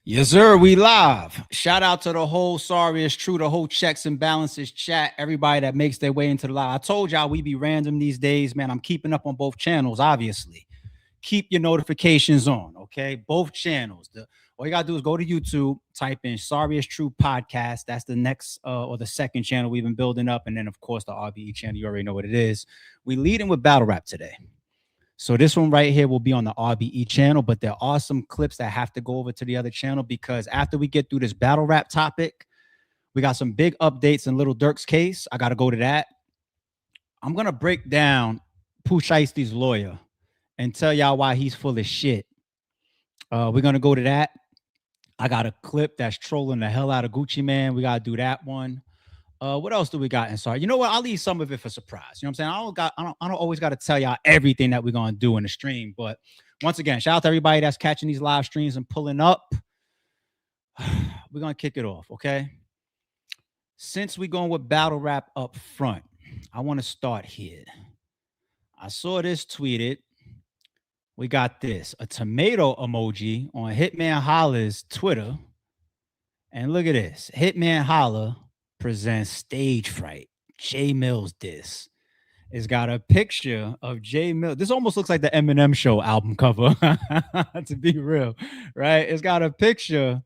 Yes, sir. We live. Shout out to the whole Sorry It's True, the whole Checks and Balances chat, everybody that makes their way into the live. I told y'all we be random these days, man. I'm keeping up on both channels, obviously. Keep your notifications on, okay? Both channels. All you gotta do is go to YouTube, type in Sorry It's True podcast. That's the next or the second channel we've been building up. And then, of course, the RBE channel. You already know what it is. We leading with battle rap today. So this one right here will be on the RBE channel, but there are some clips that have to go over to the other channel because after we get through this battle rap topic, we got some big updates in Lil Durk's case. I got to go to that. I'm going to break down Pooh Shiesty's lawyer and tell y'all why he's full of shit. We're going to go to that. I got a clip that's trolling the hell out of Guccie Mane. We got to do that one. What else do we got inside? You know what? I'll leave some of it for surprise. You know what I'm saying? I don't always got to tell y'all everything that we're gonna do in the stream. But once again, shout out to everybody that's catching these live streams and pulling up. We're gonna kick it off, okay? Since we're going with battle rap up front, I want to start here. I saw this tweeted. We got this, a tomato emoji on Hitman Holla's Twitter. And look at this. Hitman Holla presents Stage Fright. J Mills diss. It's got a picture of J Mills. This almost looks like the Eminem Show album cover, to be real, right? It's got a picture.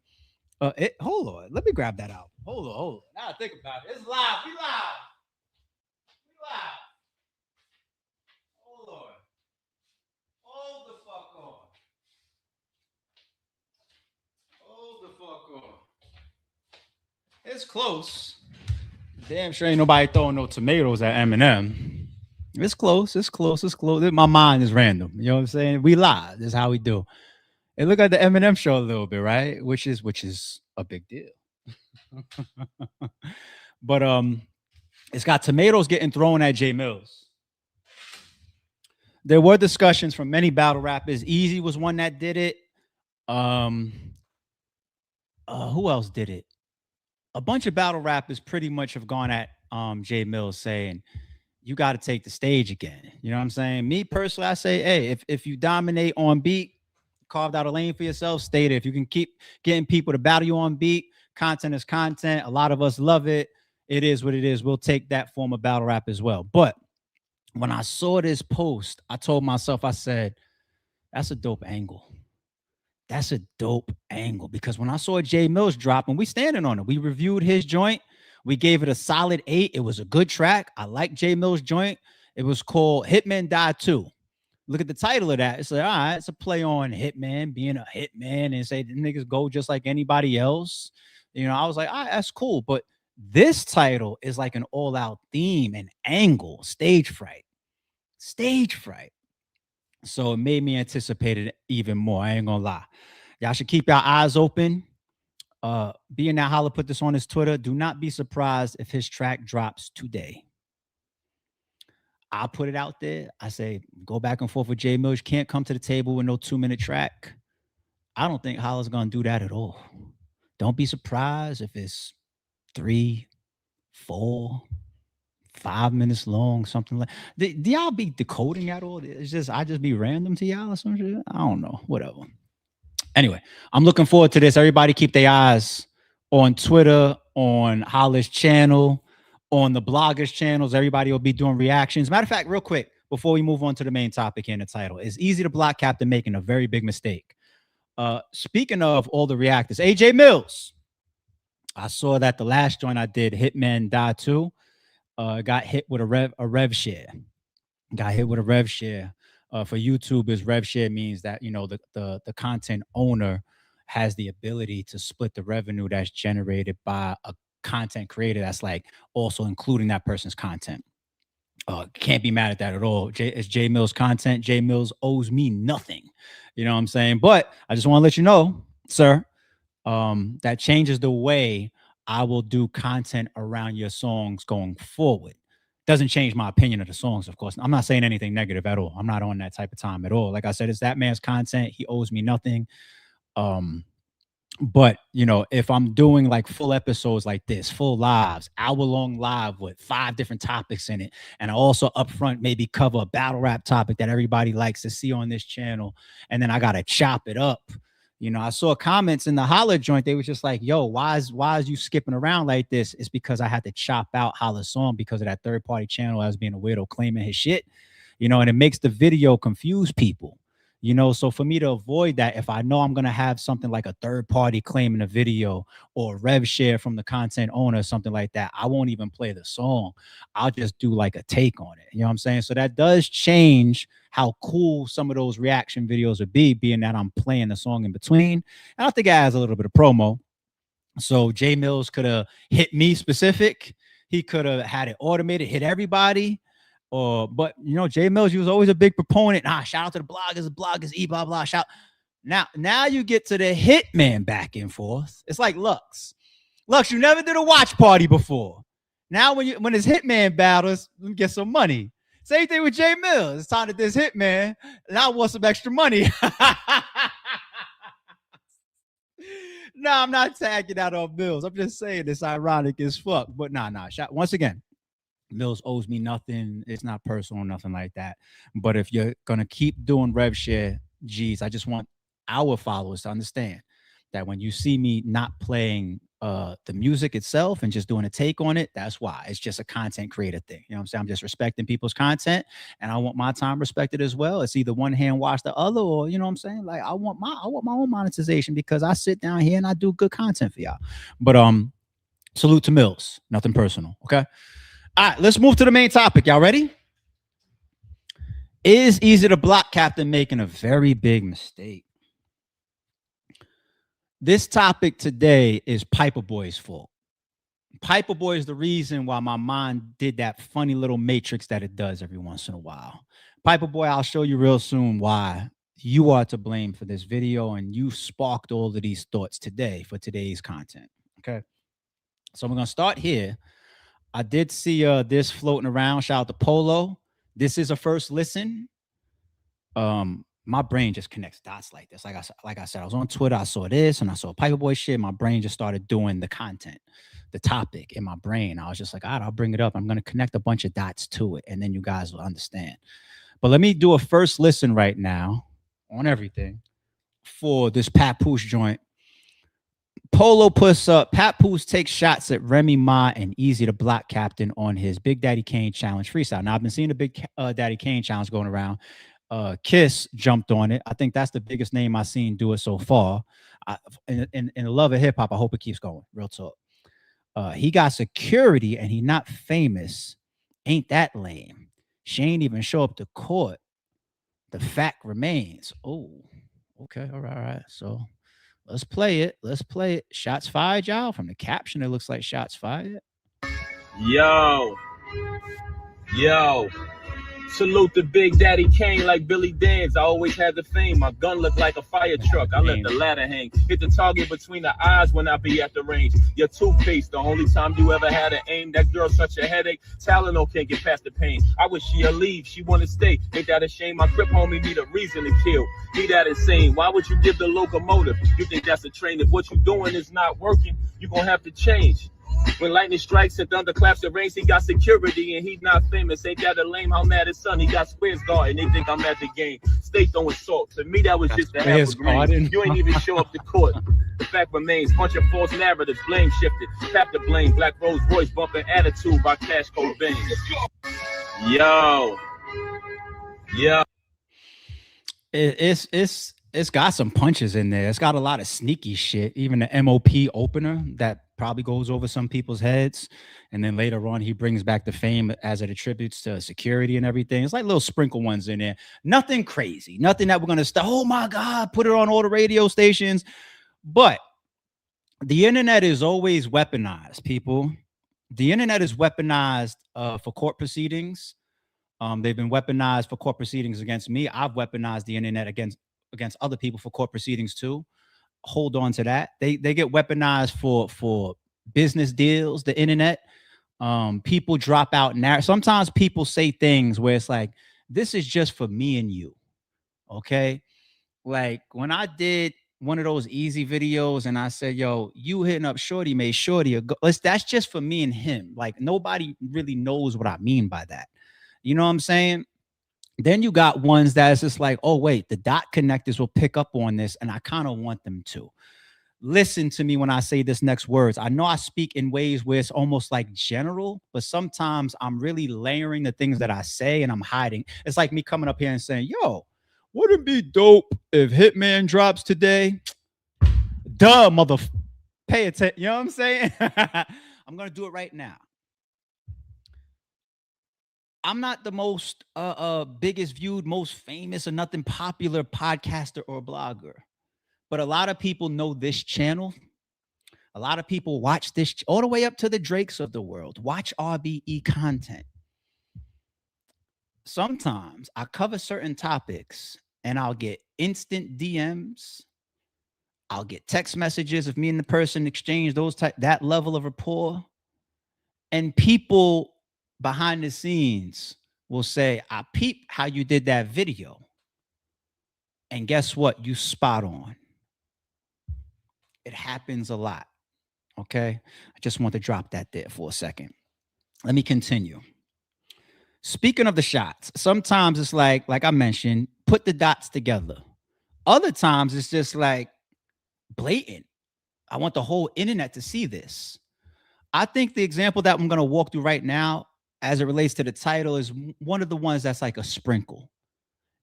Hold on. Let me grab that out. Hold on. Now I think about it. It's live. We live. We live. Hold on. Hold the fuck on. Hold the fuck on. It's close. Damn sure ain't nobody throwing no tomatoes at Eminem. It's close. It's close. It's close. My mind is random. You know what I'm saying? We lie. This is how we do. It look like the Eminem show a little bit, right? Which is a big deal. But it's got tomatoes getting thrown at J Mills. There were discussions from many battle rappers. Eazy was one that did it. Who else did it? A bunch of battle rappers pretty much have gone at J Mills saying, you got to take the stage again. You know what I'm saying? Me personally, I say, hey, if you dominate on beat, carved out a lane for yourself, stay there. If you can keep getting people to battle you on beat, content is content. A lot of us love it. It is what it is. We'll take that form of battle rap as well. But when I saw this post, I told myself, I said, that's a dope angle. That's a dope angle because when I saw J Mills drop and we standing on it, we reviewed his joint. We gave it a solid 8. It was a good track. I like J Mills joint. It was called Hitman Die 2. Look at the title of that. It's like, all right, it's a play on Hitman, being a hitman and say the niggas go just like anybody else. You know, I was like, all right, that's cool. But this title is like an all-out theme and angle, stage fright. Stage fright. So it made me anticipate it even more. I ain't gonna lie. Y'all should keep your eyes open. Being that Holla put this on his Twitter, do not be surprised if his track drops today. I'll put it out there. I say, go back and forth with J Mills. Can't come to the table with no 2-minute track. I don't think Holla's gonna do that at all. Don't be surprised if it's 3, 4, 5 minutes long, something like. Do y'all be decoding at all? It's just I just be random to y'all or some shit. I don't know. Whatever. Anyway, I'm looking forward to this. Everybody keep their eyes on Twitter, on Holla's channel, on the bloggers' channels. Everybody will be doing reactions. Matter of fact, real quick, before we move on to the main topic in the title, is Eazy The Block Captain making a very big mistake. Speaking of all the reactors, AJ Mills. I saw that the last joint I did, Hitman Die 2, got hit with a rev share. Got hit with a rev share. For YouTubers, rev share means that, you know, the content owner has the ability to split the revenue that's generated by a content creator that's like also including that person's content. Can't be mad at that at all. It's J Mills content. J Mills owes me nothing. You know what I'm saying? But I just want to let you know, sir, that changes the way I will do content around your songs going forward. Doesn't change my opinion of the songs, of course. I'm not saying anything negative at all. I'm not on that type of time at all. Like I said, it's that man's content. He owes me nothing. But, you know, if I'm doing like full episodes like this, full lives, hour-long live with 5 different topics in it, and I also upfront maybe cover a battle rap topic that everybody likes to see on this channel, and then I got to chop it up, You know, I saw comments in the Holla joint. They was just like, "Yo, why is you skipping around like this?" It's because I had to chop out Holla's song because of that third party channel as being a weirdo claiming his shit. You know, and it makes the video confuse people. You know, so for me to avoid that, if I know I'm gonna have something like a third party claiming a video or rev share from the content owner, something like that, I won't even play the song. I'll just do like a take on it. You know what I'm saying? So that does change how cool some of those reaction videos would be, being that I'm playing the song in between. And I think it has a little bit of promo. So Jay Mills could have hit me specific. He could have had it automated, hit everybody. Or, but you know, Jay Mills, he was always a big proponent. Shout out to the bloggers, e blah blah. Shout. Now you get to the hitman back and forth. It's like Lux. Lux, you never did a watch party before. Now when it's hitman battles, we get some money. Same thing with Jay Mills. It's time that this hitman, and I want some extra money. No, I'm not tagging out on Mills. I'm just saying it's ironic as fuck. But nah. Once again, Mills owes me nothing. It's not personal, nothing like that. But if you're gonna keep doing rev share, geez, I just want our followers to understand that when you see me not playing the music itself and just doing a take on it, that's why. It's just a content creator thing. You know what I'm saying? I'm just respecting people's content, and I want my time respected as well. It's either one hand wash the other, or you know what I'm saying? Like I want my own monetization because I sit down here and I do good content for y'all. But salute to Mills. Nothing personal. Okay. All right, let's move to the main topic. Y'all ready? Is Eazy the Block Captain making a very big mistake? This topic today is Piper Boy's fault. Piper Boy is the reason why my mind did that funny little matrix that it does every once in a while. Piper Boy, I'll show you real soon why you are to blame for this video, and you sparked all of these thoughts today for today's content. Okay, so we're gonna start here. I did see this floating around. Shout out to Polo. This is a first listen. My brain just connects dots like this. Like I said, I was on Twitter. I saw this and I saw Piper Boy shit. My brain just started doing the content, the topic in my brain. I was just like, all right, I'll bring it up. I'm going to connect a bunch of dots to it, and then you guys will understand. But let me do a first listen right now on everything for this Papoose joint. Polo puts up, Papoose takes shots at Remy Ma and Eazy the Block Captain on his Big Daddy Kane challenge freestyle. Now, I've been seeing the Big Daddy Kane challenge going around. Kiss jumped on it. I think that's the biggest name I've seen do it so far. In the love of hip hop, I hope it keeps going. Real talk. He got security and he not famous. Ain't that lame? She ain't even show up to court. The fact remains. Oh, okay. All right. So let's play it. Let's play it. Shots fired, y'all. From the caption, it looks like shots fired. Yo. Salute to Big Daddy Kane like Billy Dan's. I always had the fame. My gun looked like a fire truck. I let the ladder hang. Hit the target between the eyes when I be at the range. Your toothpaste, the only time you ever had an aim. That girl such a headache. Tylenol can't get past the pain. I wish she'd leave. She wanna stay. Ain't that a shame? My crip homie need a reason to kill. Be that insane. Why would you give the locomotive? You think that's a train? If what you doing is not working, you gonna have to change. When lightning strikes and thunder claps the rains, he got security and he's not famous. Ain't that a lame? How mad his son? He got squares guard and they think I'm at the game. Stay throwing salt. To me, that was just a half a grain. You ain't even show up to court. The fact remains, bunch of false narratives, blame shifted. Tap the blame, Black Rose voice bumping attitude by Cash Cobain. Yo. It's got some punches in there. It's got a lot of sneaky shit. Even the MOP opener that probably goes over some people's heads. And then later on, he brings back the fame as it attributes to security and everything. It's like little sprinkle ones in there. Nothing crazy. Nothing that we're going to start. Oh my God, put it on all the radio stations. But the internet is always weaponized, people. The internet is weaponized for court proceedings. They've been weaponized for court proceedings against me. I've weaponized the internet against other people for court proceedings too. Hold on to that. They get weaponized for business deals, the internet. People drop out now. Sometimes people say things where it's like, this is just for me and you. Okay. Like when I did one of those Eazy videos and I said, yo, you hitting up Shorty made Shorty that's just for me and him. Like nobody really knows what I mean by that. You know what I'm saying? Then you got ones that is just like, oh, wait, the dot connectors will pick up on this, and I kind of want them to. Listen to me when I say this next words. I know I speak in ways where it's almost like general, but sometimes I'm really layering the things that I say and I'm hiding. It's like me coming up here and saying, yo, wouldn't it be dope if Hitman drops today? Duh, mother. Pay attention. You know what I'm saying? I'm going to do it right now. I'm not the most biggest viewed, most famous, or nothing popular podcaster or blogger, but a lot of people know this channel. A lot of people watch this all the way up to the Drakes of the world. Watch RBE content. Sometimes I cover certain topics and I'll get instant DMs. I'll get text messages if me and the person exchange that level of rapport. And people behind the scenes will say, I peep how you did that video. And guess what? You spot on. It happens a lot. Okay. I just want to drop that there for a second. Let me continue. Speaking of the shots, sometimes it's like I mentioned, put the dots together. Other times it's just like blatant. I want the whole internet to see this. I think the example that I'm going to walk through right now, as it relates to the title, is one of the ones that's like a sprinkle.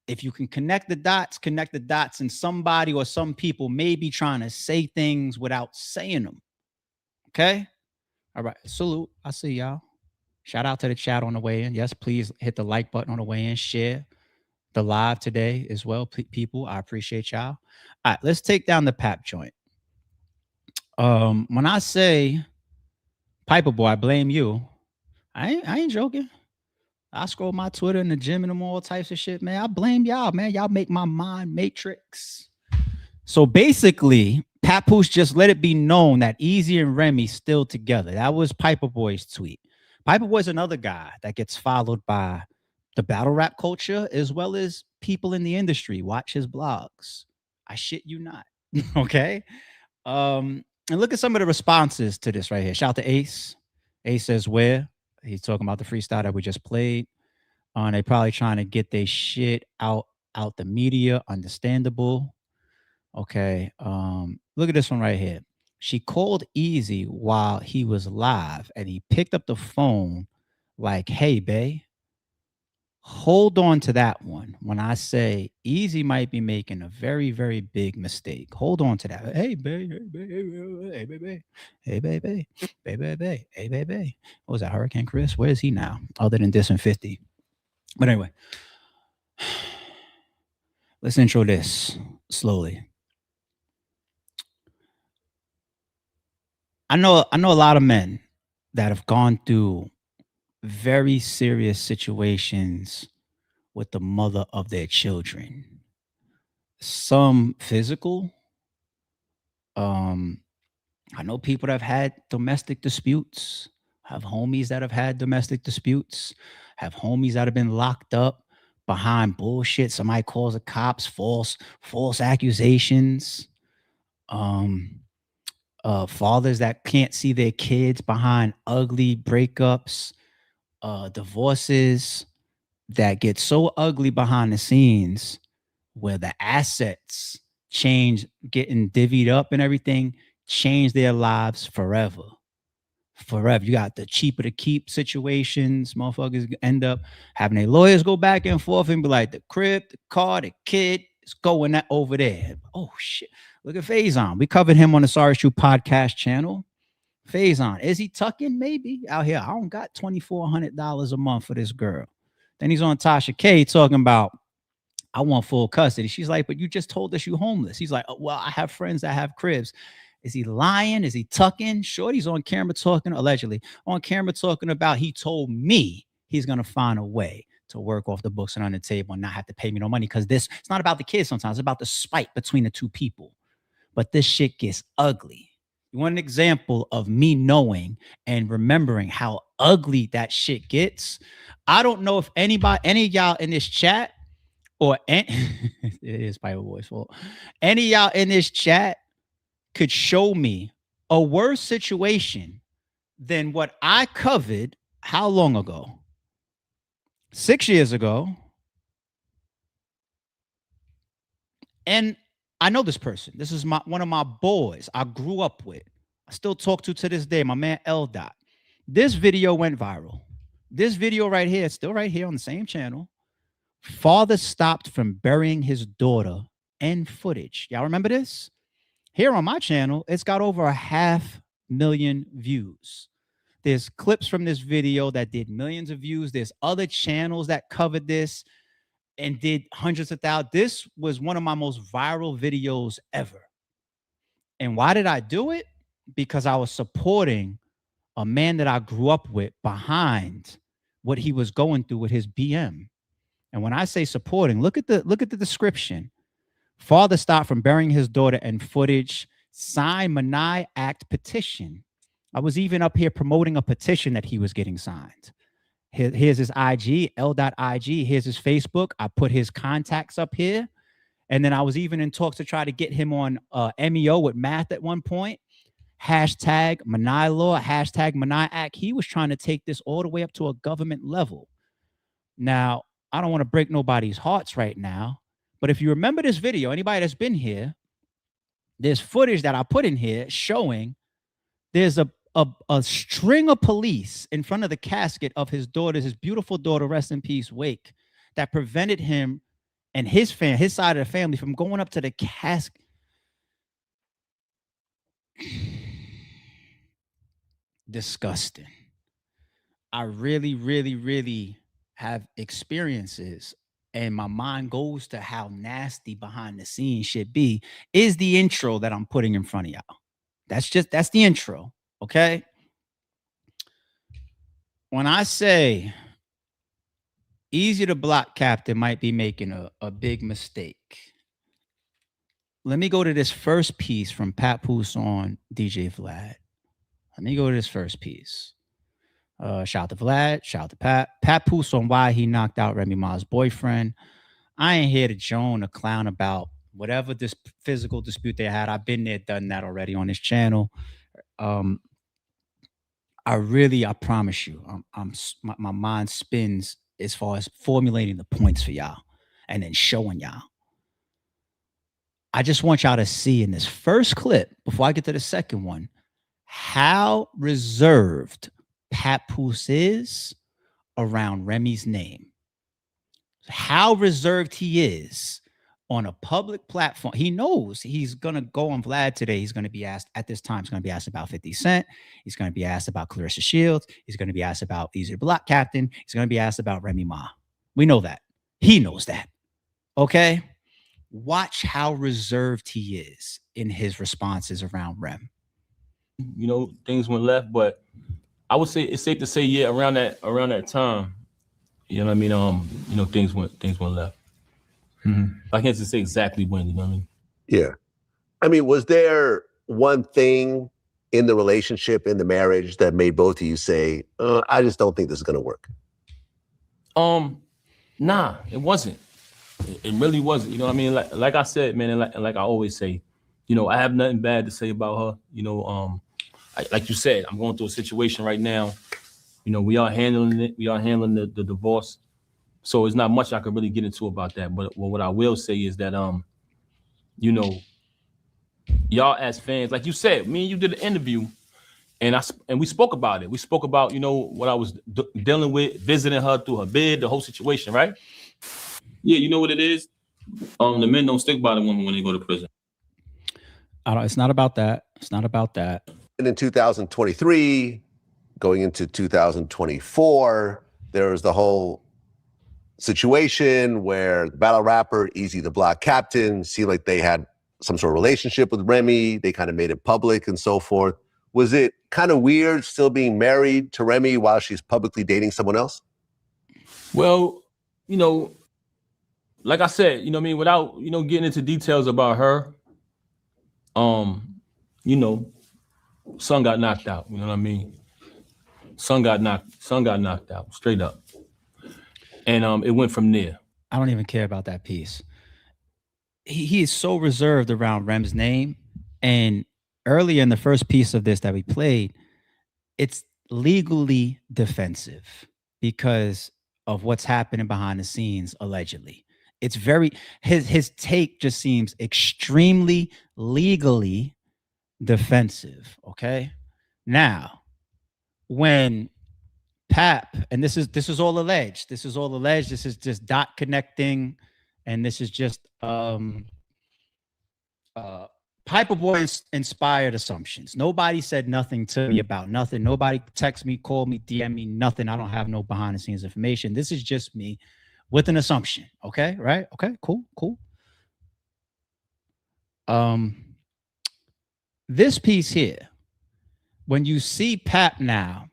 If you can connect the dots, and somebody or some people may be trying to say things without saying them. Okay? All right. Salute. I see y'all. Shout out to the chat on the way in. Yes, please hit the like button on the way in. Share the live today as well, people. I appreciate y'all. All right, let's take down the Pap joint. When I say Piper Boy, I blame you. I ain't joking. I scroll my Twitter in the gym and them all types of shit, man. I blame y'all, man. Y'all make my mind matrix. So basically, Papoose just let it be known that Eazy and Remy still together. That was Piper Boy's tweet. Piper Boy's another guy that gets followed by the battle rap culture as well as people in the industry. Watch his blogs. I shit you not. Okay. And look at some of the responses to this right here. Shout out to Ace. Ace says where? He's talking about the freestyle that we just played. They probably trying to get their shit out the media. Understandable. Okay. Look at this one right here. She called Eazy while he was live and he picked up the phone like, hey, bae, hold on to that one. When I say Eazy might be making a very, very big mistake, hold on to that. Hey, bae, hey, bae, hey, bae, hey, bae, hey, bae, hey, bae. What was that, Hurricane Chris? Where is he now? Other than dissing 50. But anyway, let's intro this slowly. I know a lot of men that have gone through very serious situations with the mother of their children. Some physical. I know people that have had domestic disputes, have homies that have had domestic disputes, have homies that have been locked up behind bullshit. Somebody calls the cops, false accusations. Fathers that can't see their kids behind ugly breakups, divorces that get so ugly behind the scenes where the assets change, getting divvied up and everything, change their lives forever. You got the cheaper to keep situations. Motherfuckers end up having their lawyers go back and forth and be like, the crib, the car, the kid is going over there. Oh shit. Look at Faison. We covered him on the Sorry True podcast channel. Faison, is he tucking? Maybe out here. I don't got $2,400 a month for this girl. Then he's on Tasha K talking about, I want full custody. She's like, but you just told us you homeless. He's like, oh, well, I have friends that have cribs. Is he lying? Is he tucking? Shorty's on camera talking, allegedly on camera talking about, he told me he's going to find a way to work off the books and on the table and not have to pay me no money. Because it's not about the kids sometimes. It's about the spite between the two people. But this shit gets ugly. You want an example of me knowing and remembering how ugly that shit gets? I don't know if any of y'all in this chat or it is Piper Boy's fault. Any of y'all in this chat could show me a worse situation than what I covered how long ago? 6 years ago, And I know this person. This is one of my boys I grew up with. I still talk to this day, my man L Dot. This video went viral. This video right here, still right here on the same channel. Father stopped from burying his daughter and footage. Y'all remember this? Here on my channel, it's got over 500,000 views. There's clips from this video that did millions of views. There's other channels that covered this and did hundreds of thousands. This was one of my most viral videos ever. And why did I do it? Because I was supporting a man that I grew up with behind what he was going through with his BM. And when I say supporting, look at the description. Father stopped from burying his daughter and footage. Sign Mane Act petition. I was even up here promoting a petition that he was getting signed. Here's his IG, L.IG. Here's his Facebook. I put his contacts up here. And then I was even in talks to try to get him on MEO with math at one point. Hashtag Mane Law, hashtag Mane Act. He was trying to take this all the way up to a government level. Now, I don't want to break nobody's hearts right now, but if you remember this video, anybody that's been here, there's footage that I put in here showing there's a string of police in front of the casket of his daughter, his beautiful daughter, rest in peace, Wake, that prevented him and his side of the family from going up to the casket. Disgusting. I really, really, really have experiences, and my mind goes to how nasty behind the scenes should be. Is the intro that I'm putting in front of y'all. That's the intro. Okay. When I say Eazy the Block Captain might be making a big mistake, let me go to this first piece from Papoose on DJ Vlad. Let me go to this first piece. Shout out to Vlad, shout out to Papoose on why he knocked out Remy Ma's boyfriend. I ain't here to joan or clown about whatever this physical dispute they had. I've been there, done that already on this channel. I promise you, my mind spins as far as formulating the points for y'all and then showing y'all. I just want y'all to see in this first clip, before I get to the second one, how reserved Papoose is around Remy's name. How reserved he is on a public platform. He knows he's going to go on Vlad today. He's going to be asked at this time. He's going to be asked about 50 Cent. He's going to be asked about Clarissa Shields. He's going to be asked about Eazy The Block Captain. He's going to be asked about Remy Ma. We know that. He knows that. Okay? Watch how reserved he is in his responses around Rem. You know, things went left, but I would say it's safe to say, yeah, around that time, you know what I mean? You know, things went left. I can't just say exactly when, you know what I mean? Yeah. I mean, was there one thing in the relationship, in the marriage, that made both of you say, I just don't think this is gonna work? Nah, it wasn't. It really wasn't. You know what I mean? Like I said, man, and like I always say, you know, I have nothing bad to say about her. You know, like you said, I'm going through a situation right now. You know, we are handling it. We are handling the divorce. So there's not much I could really get into about that. But what I will say is that, you know, y'all as fans, like you said, me and you did an interview, and we spoke about it. We spoke about, you know, what I was dealing with, visiting her through her bed, the whole situation, right? Yeah, you know what it is? The men don't stick by the women when they go to prison. It's not about that. It's not about that. And in 2023, going into 2024, there was the whole situation where the battle rapper, Eazy The Block Captain, seemed like they had some sort of relationship with Remy. They kind of made it public and so forth. Was it kind of weird still being married to Remy while she's publicly dating someone else? Well, you know, like I said, you know what I mean, without, you know, getting into details about her, you know, son got knocked out, you know what I mean? Son got knocked out, straight up. And it went from there. I don't even care about that piece. He is so reserved around Rem's name. And earlier in the first piece of this that we played, it's legally defensive because of what's happening behind the scenes, allegedly. It's very his take just seems extremely legally defensive. Okay. Now, when Pap, and this is all alleged. This is all alleged. This is just dot connecting, and this is just Piper Boy inspired assumptions. Nobody said nothing to me about nothing. Nobody text me, call me, DM me, nothing. I don't have no behind the scenes information. This is just me with an assumption. Okay, right? Okay, cool. This piece here, when you see Pap now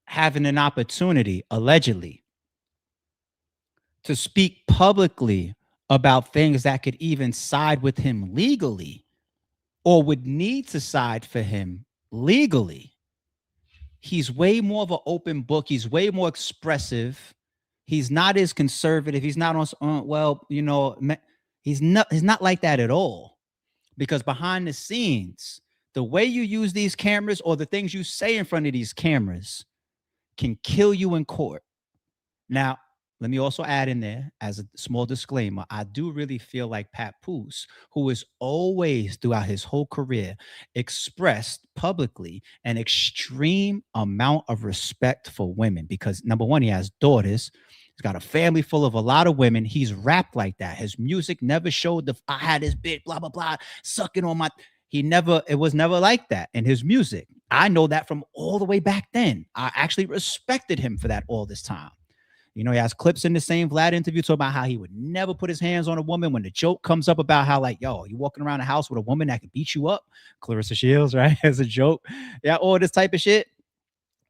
having an opportunity, allegedly, to speak publicly about things that could even side with him legally, or would need to side for him legally, he's way more of an open book. He's way more expressive. He's not as conservative. He's not on, well, you know, he's not like that at all. Because behind the scenes, the way you use these cameras or the things you say in front of these cameras can kill you in court. Now, let me also add in there as a small disclaimer, I do really feel like Papoose, who has always throughout his whole career expressed publicly an extreme amount of respect for women, because number one, he has daughters. He's got a family full of a lot of women. He's rapped like that. His music never showed I had this big blah, blah, blah, sucking on my, it was never like that in his music. I know that from all the way back then. I actually respected him for that all this time. You know, he has clips in the same Vlad interview talking about how he would never put his hands on a woman. When the joke comes up about how, like, yo, you walking around the house with a woman that can beat you up, Clarissa Shields, right? As a joke. Yeah, all this type of shit.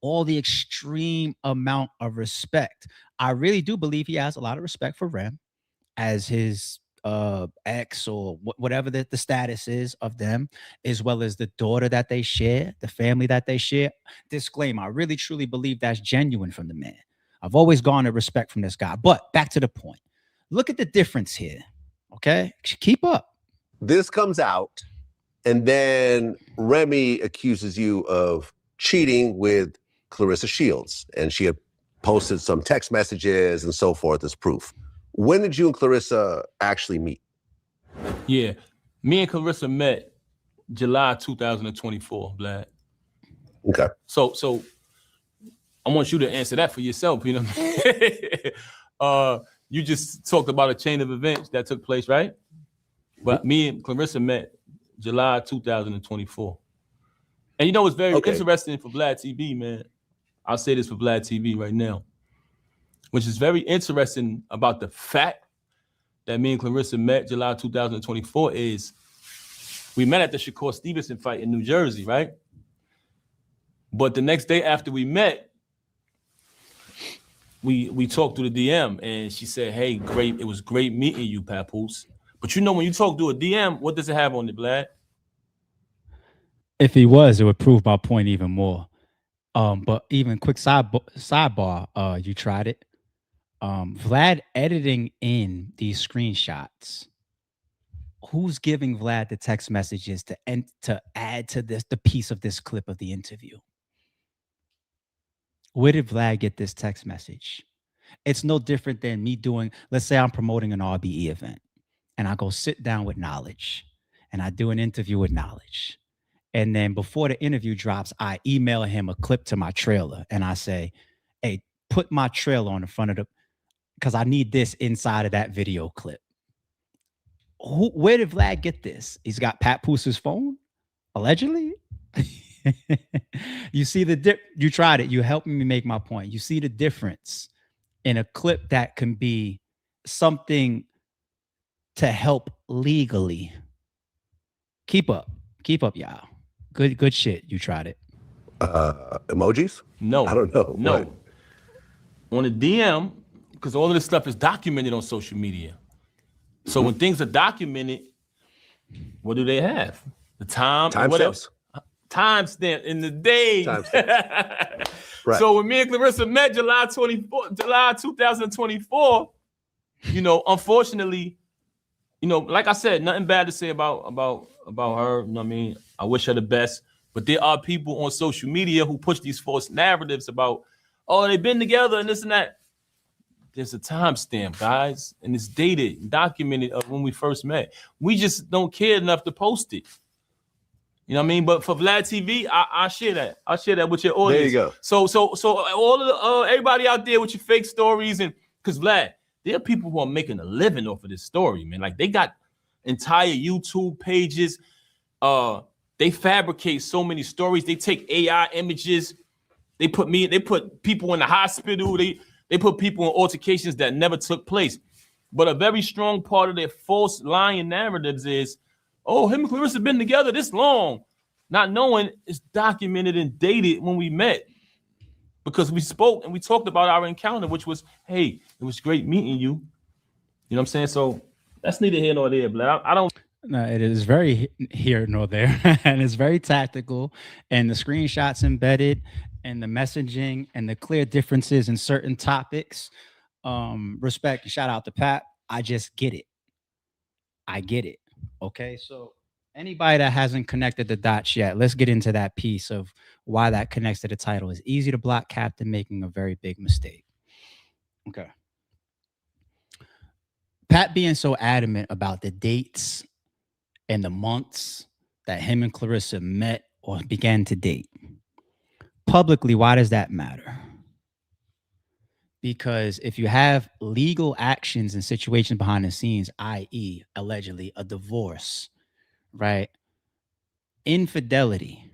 All the extreme amount of respect. I really do believe he has a lot of respect for Rem as his ex or whatever the status is of them, as well as the daughter that they share, the family that they share. Disclaimer, I really truly believe that's genuine from the man. I've always garnered respect from this guy. But back to the point. Look at the difference here. Okay? Keep up. This comes out, and then Remy accuses you of cheating with Clarissa Shields, and she had posted some text messages and so forth as proof. When did you and Clarissa actually meet? Yeah, me and Clarissa met July 2024, Vlad. Okay. So I want you to answer that for yourself. You know what I mean? You just talked about a chain of events that took place, right? But me and Clarissa met July 2024. And you know what's very interesting for Vlad TV, man? I'll say this for Vlad TV right now, which is very interesting about the fact that me and Clarissa met July 2024 is we met at the Shakur Stevenson fight in New Jersey, right? But the next day after we met, we talked through the DM, and she said, hey, great, it was great meeting you, Papoose. But you know, when you talk through a DM, what does it have on it, Vlad? If he was, it would prove my point even more. But even quick sidebar, you tried it. Vlad editing in these screenshots. Who's giving Vlad the text messages to add to the piece of this clip of the interview? Where did Vlad get this text message? It's no different than me doing, let's say I'm promoting an RBE event, and I go sit down with Knowledge, and I do an interview with Knowledge. And then before the interview drops, I email him a clip to my trailer, and I say, hey, put my trailer on the front of because I need this inside of that video clip. Where did Vlad get this? He's got Papoose's phone, allegedly. You see you tried it. You helped me make my point. You see the difference in a clip that can be something to help legally. Keep up, y'all. Good shit. You tried it. Emojis? No, I don't know. No, what? On a DM, because all of this stuff is documented on social media. So when things are documented, what do they have? The timestamps. Timestamp in the day. Right. So when me and Clarissa met July 2024, you know, unfortunately, you know, like I said, nothing bad to say about her. You know what I mean? I wish her the best. But there are people on social media who push these false narratives about, oh, they've been together and this and that. there's a timestamp, guys, and it's dated, documented of when we first met. We just don't care enough to post it. You know what I mean? But for Vlad TV, I share that. I share that with your audience. There you go. So all of the everybody out there with your fake stories, and because Vlad, there are people who are making a living off of this story, man. Like they got entire YouTube pages. They fabricate so many stories. They take AI images. They put people in the hospital. They put people in altercations that never took place. But a very strong part of their false lying narratives is, oh, him and Clarissa been together this long, not knowing it's documented and dated when we met. Because we spoke and we talked about our encounter, which was, hey, it was great meeting you. You know what I'm saying? So that's neither here nor there, but I don't. No, it is very here nor there, and it's very tactical. And the screenshots embedded, and the messaging, and the clear differences in certain topics. Respect and shout out to Pat. I just get it. I get it. Okay, so anybody that hasn't connected the dots yet, let's get into that piece of why that connects to the title. Is Eazy the Block Captain making a very big mistake? Okay. Pat being so adamant about the dates and the months that him and Clarissa met or began to date. Publicly, why does that matter? Because if you have legal actions and situations behind the scenes, i.e., allegedly a divorce, right? Infidelity,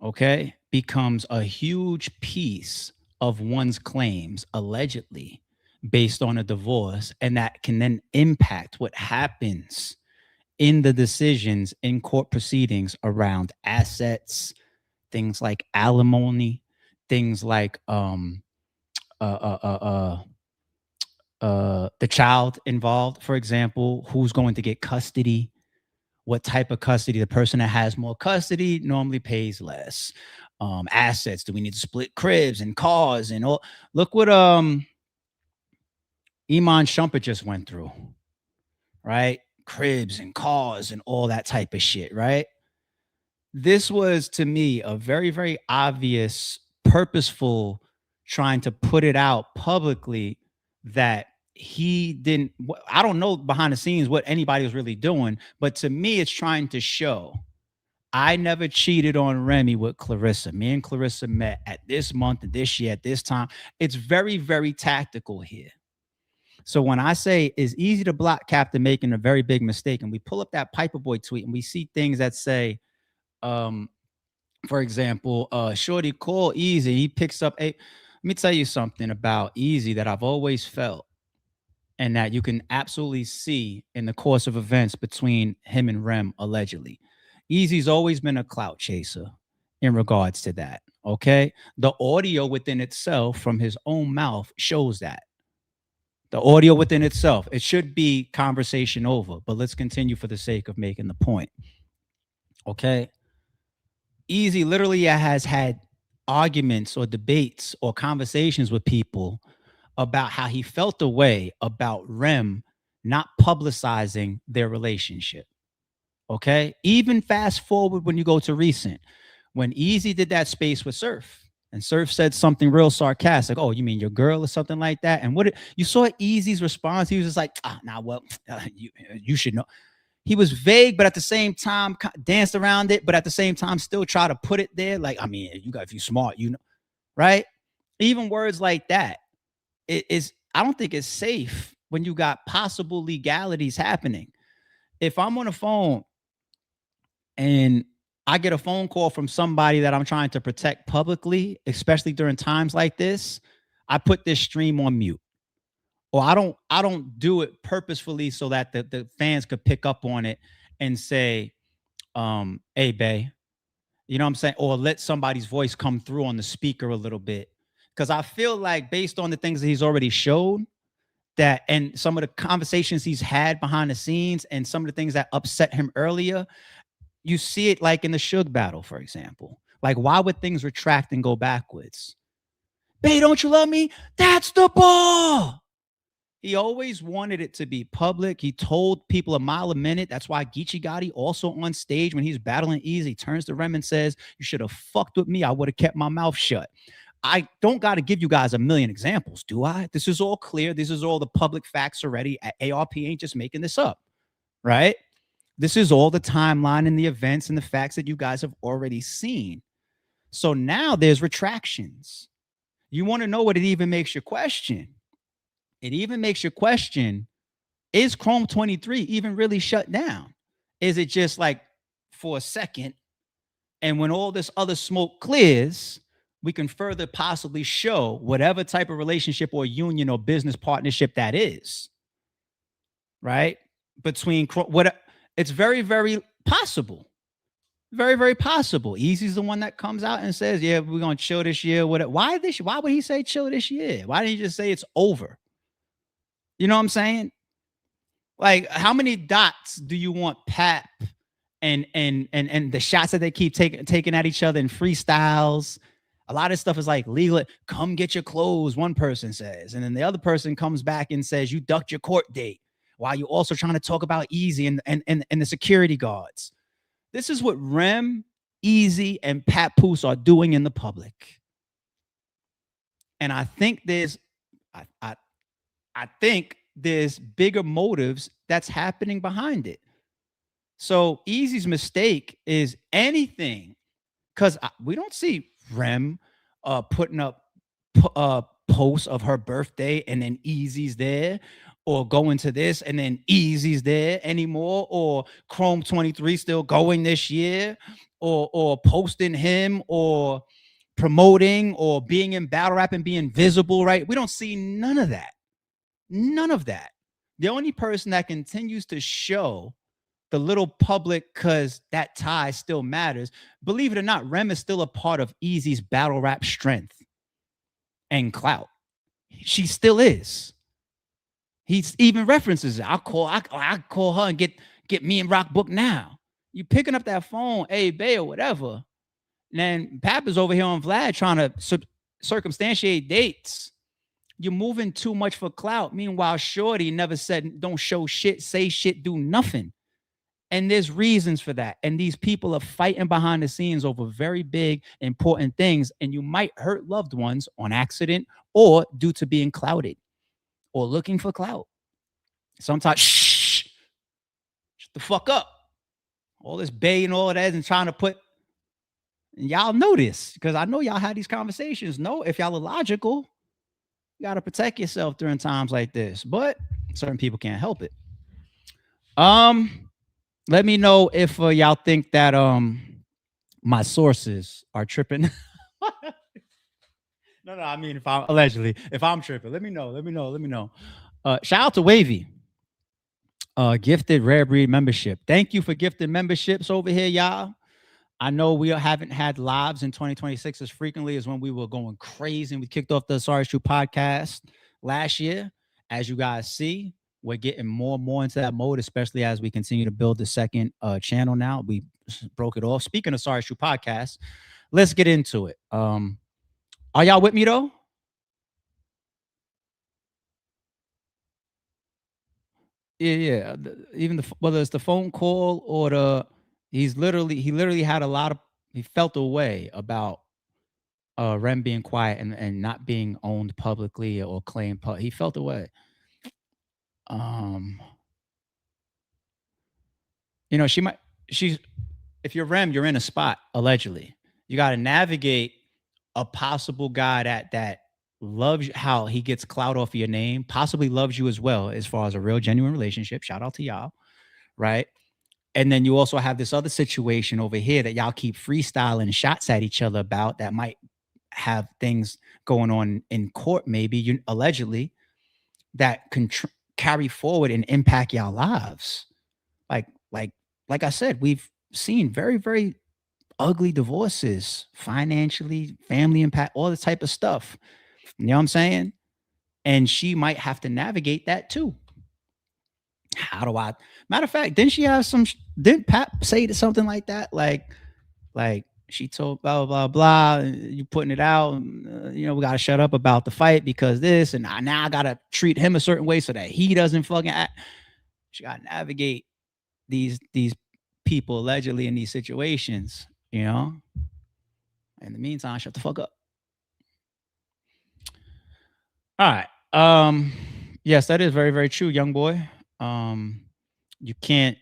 okay, becomes a huge piece of one's claims, allegedly, based on a divorce, and that can then impact what happens in the decisions in court proceedings around assets, things like alimony, things like the child involved, for example, who's going to get custody, what type of custody. The person that has more custody normally pays less. Assets, do we need to split cribs and cars and all? Look what Iman Shumpert just went through, right? Cribs and cars and all that type of shit, right? This was, to me, a very, very obvious, purposeful trying to put it out publicly that he didn't. I don't know behind the scenes what anybody was really doing, but to me, it's trying to show I never cheated on Remy with Clarissa. Me and Clarissa met at this month, and this year, at this time. It's very, very tactical here. So when I say, is Eazy the Block Captain making a very big mistake, and we pull up that Piper Boy tweet and we see things that say, for example, Shorty call Eazy, he picks up a, let me tell you something about Eazy that I've always felt, and that you can absolutely see in the course of events between him and Rem, allegedly. Eazy's always been a clout chaser in regards to that, okay? The audio within itself from his own mouth shows that. The audio within itself, it should be conversation over, but let's continue for the sake of making the point. Okay. Eazy literally has had arguments or debates or conversations with people about how he felt the way about Rem not publicizing their relationship. Okay. Even fast forward when you go to recent, when Eazy did that space with Surf. And Surf said something real sarcastic. Oh, you mean your girl or something like that? And what you saw Eazy's response, he was just like, you should know. He was vague, but at the same time danced around it, but at the same time still try to put it there. Like, I mean, if you're smart, you know, right? Even words like that. I don't think it's safe when you got possible legalities happening. If I'm on a phone and I get a phone call from somebody that I'm trying to protect publicly, especially during times like this, I put this stream on mute. Or I don't do it purposefully so that the fans could pick up on it and say, hey, bae, you know what I'm saying? Or let somebody's voice come through on the speaker a little bit. Because I feel like based on the things that he's already showed, that and some of the conversations he's had behind the scenes and some of the things that upset him earlier, you see it like in the Suge battle, for example. Like, why would things retract and go backwards? Bae, don't you love me? That's the ball. He always wanted it to be public. He told people a mile a minute. That's why Gucci Gotti also on stage when he's battling Eazy turns to Rem and says, you should have fucked with me. I would have kept my mouth shut. I don't got to give you guys a million examples, do I? This is all clear. This is all the public facts already. ARP ain't just making this up, right? This is all the timeline and the events and the facts that you guys have already seen. So now there's retractions. You want to know what it even makes you question? It even makes you question, is Chrome 23 even really shut down? Is it just like for a second? And when all this other smoke clears, we can further possibly show whatever type of relationship or union or business partnership that is, right? Between what it's very, very possible. Very, very possible. Eazy's the one that comes out and says, yeah, we're gonna chill this year. Why would he say chill this year? Why didn't he just say it's over? You know what I'm saying? Like, how many dots do you want Pap and the shots that they keep taking at each other in freestyles? A lot of stuff is like legal. Come get your clothes, one person says, and then the other person comes back and says you ducked your court date while you're also trying to talk about Eazy and the security guards. This is what Rem, Eazy, and Papoose are doing in the public. And I think I think there's bigger motives that's happening behind it. So Eazy's mistake is anything, because we don't see Rem putting up posts of her birthday and then Eazy's there, or going to this and then Eazy's there anymore, or Chrome 23 still going this year, or posting him, or promoting, or being in battle rap and being visible, right? We don't see none of that. None of that. The only person that continues to show the little public, because that tie still matters, believe it or not, Rem is still a part of Eazy's battle rap strength and clout. She still is. He even references it. I call her and get me and Rock book now. You picking up that phone, hey, Bay, or whatever. And then Pap is over here on Vlad trying to circumstantiate dates. You're moving too much for clout. Meanwhile, Shorty never said, don't show shit, say shit, do nothing. And there's reasons for that. And these people are fighting behind the scenes over very big, important things. And you might hurt loved ones on accident or due to being clouded or looking for clout. Sometimes, shut the fuck up. All this Bay and all of that and trying to put, and y'all know this because I know y'all had these conversations. No, if y'all are logical, you got to protect yourself during times like this. But certain people can't help it. Let me know if y'all think that my sources are tripping. No, I mean, if I'm tripping, let me know. Shout out to Wavy. Gifted Rare Breed membership. Thank you for gifted memberships over here, y'all. I know we haven't had lives in 2026 as frequently as when we were going crazy and we kicked off the Sorry It's True podcast last year. As you guys see, we're getting more and more into that mode, especially as we continue to build the second channel now. We broke it off. Speaking of Sorry It's True podcast, let's get into it. Are y'all with me though? Yeah. Even whether it's the phone call or he literally had he felt a way about Rem being quiet and not being owned publicly or claimed. He felt a way. You know, if you're Rem, you're in a spot, allegedly. You got to navigate a possible guy that loves how he gets clout off of your name, possibly loves you as well, as far as a real genuine relationship. Shout out to y'all, right? And then you also have this other situation over here that y'all keep freestyling shots at each other about that might have things going on in court, maybe allegedly, that can carry forward and impact y'all lives. Like I said, we've seen very, very ugly divorces, financially, family impact, all this type of stuff. You know what I'm saying? And she might have to navigate that too. How do I? Matter of fact, didn't Pap say something like that? Like she told blah, blah, blah, you putting it out. You know, we got to shut up about the fight because this, and now I got to treat him a certain way so that he doesn't fucking act. She got to navigate these people allegedly in these situations, you know. In the meantime, shut the fuck up. All right. Yes, that is very, very true, young boy. You can't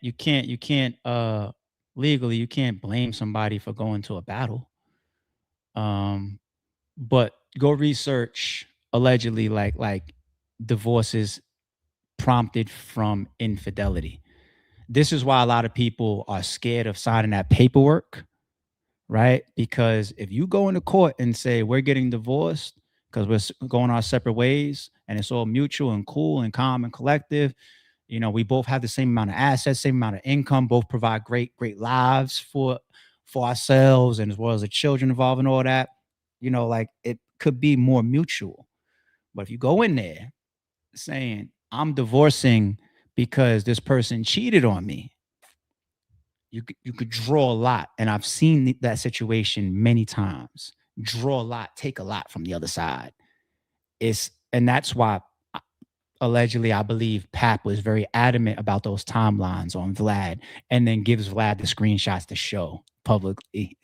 legally you can't blame somebody for going to a battle. But go research allegedly like divorces prompted from infidelity. This is why a lot of people are scared of signing that paperwork, right? Because if you go into court and say we're getting divorced because we're going our separate ways and it's all mutual and cool and calm and collective, you know, we both have the same amount of assets, same amount of income, both provide great lives for ourselves and as well as the children involved and all that, you know, like it could be more mutual. But if you go in there saying I'm divorcing because this person cheated on me, you could draw a lot, and I've seen that situation many times. Draw a lot, take a lot from the other side. And that's why allegedly I believe Pap was very adamant about those timelines on Vlad, and then gives Vlad the screenshots to show publicly.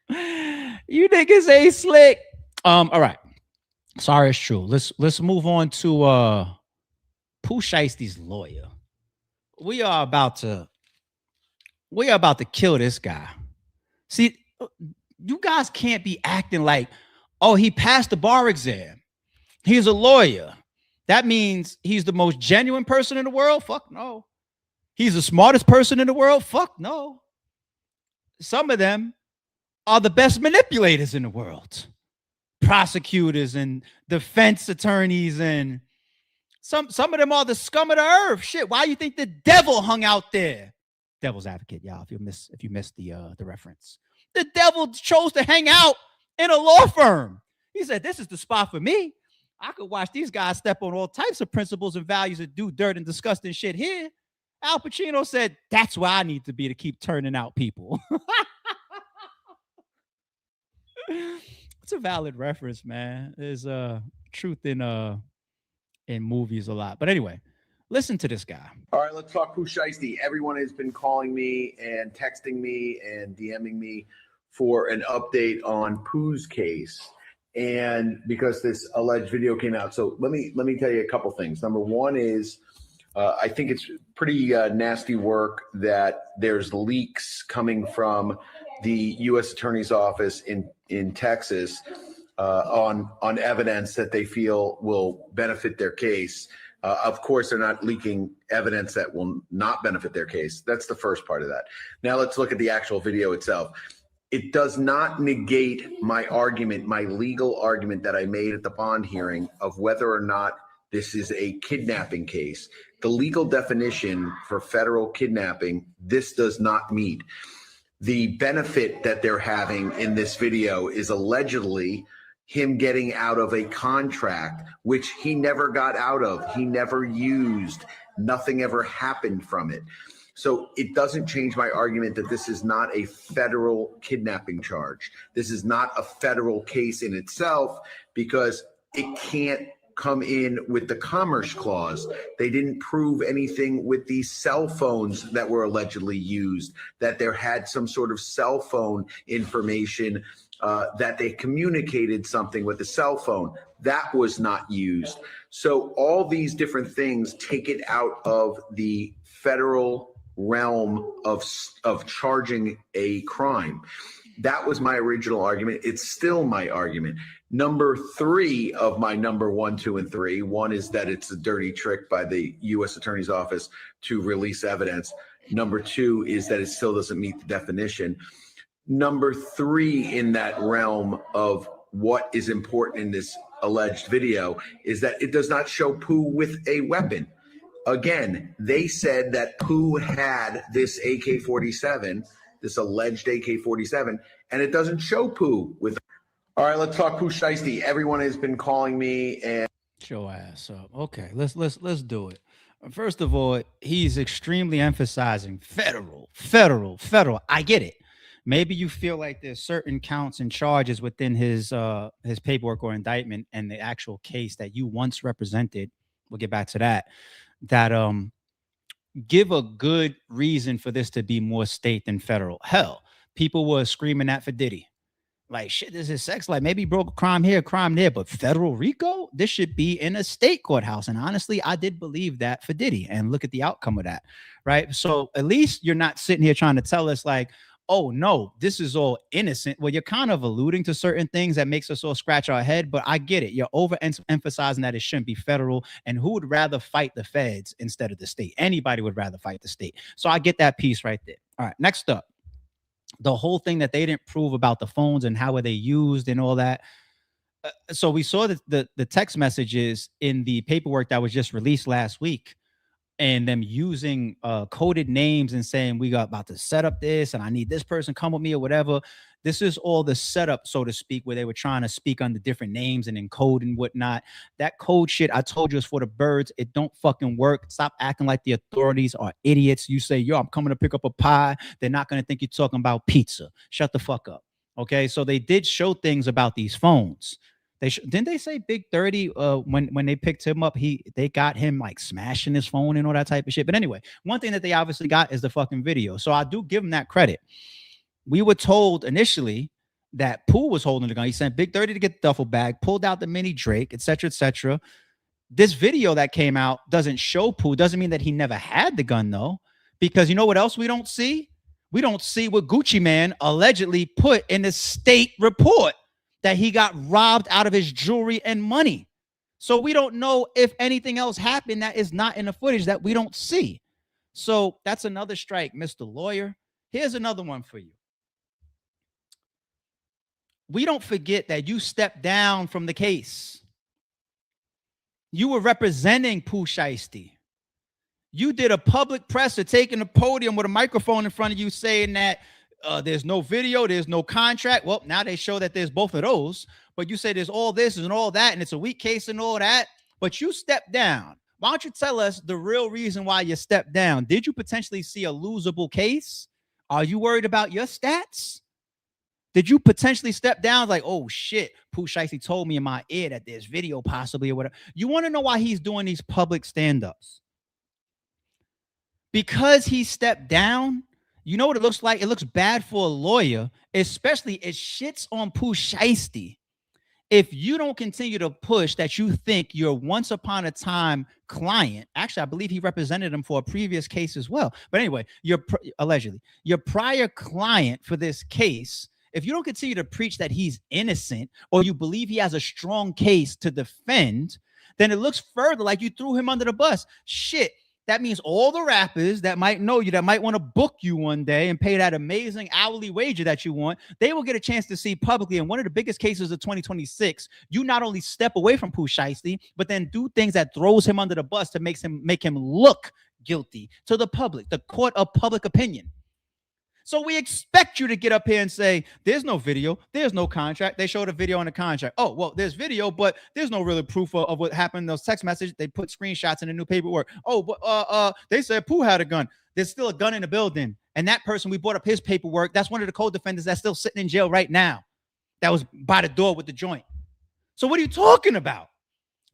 You niggas ain't slick. All right. Sorry, it's true. Let's move on to Pooh Shiesty's lawyer. We are about to kill this guy. See, you guys can't be acting like, oh, he passed the bar exam. He's a lawyer. That means he's the most genuine person in the world? Fuck no. He's the smartest person in the world? Fuck no. Some of them are the best manipulators in the world. Prosecutors and defense attorneys, and some of them are the scum of the earth. Shit, why you think the devil hung out there? Devil's advocate, y'all. If you missed the reference, the devil chose to hang out in a law firm. He said, "This is the spot for me. I could watch these guys step on all types of principles and values and do dirt and disgusting shit here." Al Pacino said, "That's where I need to be to keep turning out people." It's a valid reference, man. There's truth in movies a lot. But anyway, listen to this guy. All right, let's talk Pooh Shiesty. Everyone has been calling me and texting me and DMing me for an update on Pooh's case, and because this alleged video came out. So let me tell you a couple things. Number one is I think it's pretty nasty work that there's leaks coming from the U.S. Attorney's Office in Texas on evidence that they feel will benefit their case. Of course, they're not leaking evidence that will not benefit their case. That's the first part of that. Now let's look at the actual video itself. It does not negate my argument, my legal argument that I made at the bond hearing of whether or not this is a kidnapping case. The legal definition for federal kidnapping, this does not meet. The benefit that they're having in this video is allegedly him getting out of a contract, which he never got out of. He never used. Nothing ever happened from it. So it doesn't change my argument that this is not a federal kidnapping charge. This is not a federal case in itself because it can't come in with the Commerce Clause. They didn't prove anything with these cell phones that were allegedly used, that there had some sort of cell phone information, that they communicated something with the cell phone. That was not used. So all these different things take it out of the federal realm of charging a crime. That was my original argument. It's still my argument. Number three of my number 1, 2, and 3. One is that it's a dirty trick by the U.S. Attorney's Office to release evidence. Number 2 is that it still doesn't meet the definition. Number 3 in that realm of what is important in this alleged video is that it does not show Pooh with a weapon. Again, they said that Pooh had this AK-47, this alleged AK-47, and it doesn't show Pooh with. All right, let's talk Pooh Shiesty. Everyone has been calling me and show ass up. Okay, let's do it. First of all, he's extremely emphasizing federal. I get it. Maybe you feel like there's certain counts and charges within his paperwork or indictment and the actual case that you once represented. We'll get back to that. That give a good reason for this to be more state than federal. Hell, people were screaming that for Diddy. Like, shit, this is sex. Like, maybe broke a crime here, crime there, but federal RICO, this should be in a state courthouse. And honestly, I did believe that for Diddy. And look at the outcome of that, right? So at least you're not sitting here trying to tell us like, oh no, this is all innocent. Well, you're kind of alluding to certain things that makes us all scratch our head, but I get it. You're overemphasizing that it shouldn't be federal. And who would rather fight the feds instead of the state? Anybody would rather fight the state. So I get that piece right there. All right, next up, the whole thing that they didn't prove about the phones and how were they used and all that. So we saw the text messages in the paperwork that was just released last week, and them using coded names and saying we got about to set up this and I need this person come with me or whatever. This is all the setup, so to speak, where they were trying to speak under different names and encode and whatnot. That code shit, I told you, is for the birds. It don't fucking work. Stop acting like the authorities are idiots. You say, yo, I'm coming to pick up a pie. They're not going to think you're talking about pizza. Shut the fuck up. Okay, so they did show things about these phones. Didn't they say Big 30 when they picked him up, they got him like smashing his phone and all that type of shit. But anyway, one thing that they obviously got is the fucking video. So I do give them that credit. We were told initially that Pooh was holding the gun. He sent Big 30 to get the duffel bag, pulled out the mini Drake, etc., etc. This video that came out doesn't show Pooh. Doesn't mean that he never had the gun though, because you know what else we don't see? We don't see what Gucci Mane allegedly put in the state report, that he got robbed out of his jewelry and money. So we don't know if anything else happened that is not in the footage that we don't see. So that's another strike, Mr. Lawyer. Here's another one for you. We don't forget that you stepped down from the case. You were representing Pooh Shiesty. You did a public presser, taking the podium with a microphone in front of you saying that there's no video, there's no contract. Well, now they show that there's both of those, but you say there's all this and all that, and it's a weak case and all that, but you stepped down. Why don't you tell us the real reason why you stepped down? Did you potentially see a losable case? Are you worried about your stats? Did you potentially step down like, oh shit, Pooh Shiesty told me in my ear that there's video possibly or whatever? You want to know why he's doing these public stand-ups? Because he stepped down. You know what it looks like? It looks bad for a lawyer, especially it shits on Pooh Shiesty. If you don't continue to push that you think your once upon a time client, actually, I believe he represented him for a previous case as well. But anyway, allegedly, your prior client for this case, if you don't continue to preach that he's innocent or you believe he has a strong case to defend, then it looks further like you threw him under the bus. Shit. That means all the rappers that might know you, that might want to book you one day and pay that amazing hourly wager that you want, they will get a chance to see publicly in one of the biggest cases of 2026. You not only step away from Pooh Shiesty, but then do things that throws him under the bus to make him look guilty to the public, the court of public opinion. So we expect you to get up here and say, there's no video, there's no contract. They showed a video on the contract. Oh, well, there's video, but there's no really proof of what happened in those text messages. They put screenshots in the new paperwork. Oh, but they said Pooh had a gun. There's still a gun in the building. And that person, we brought up his paperwork. That's one of the co-defendants that's still sitting in jail right now. That was by the door with the joint. So what are you talking about?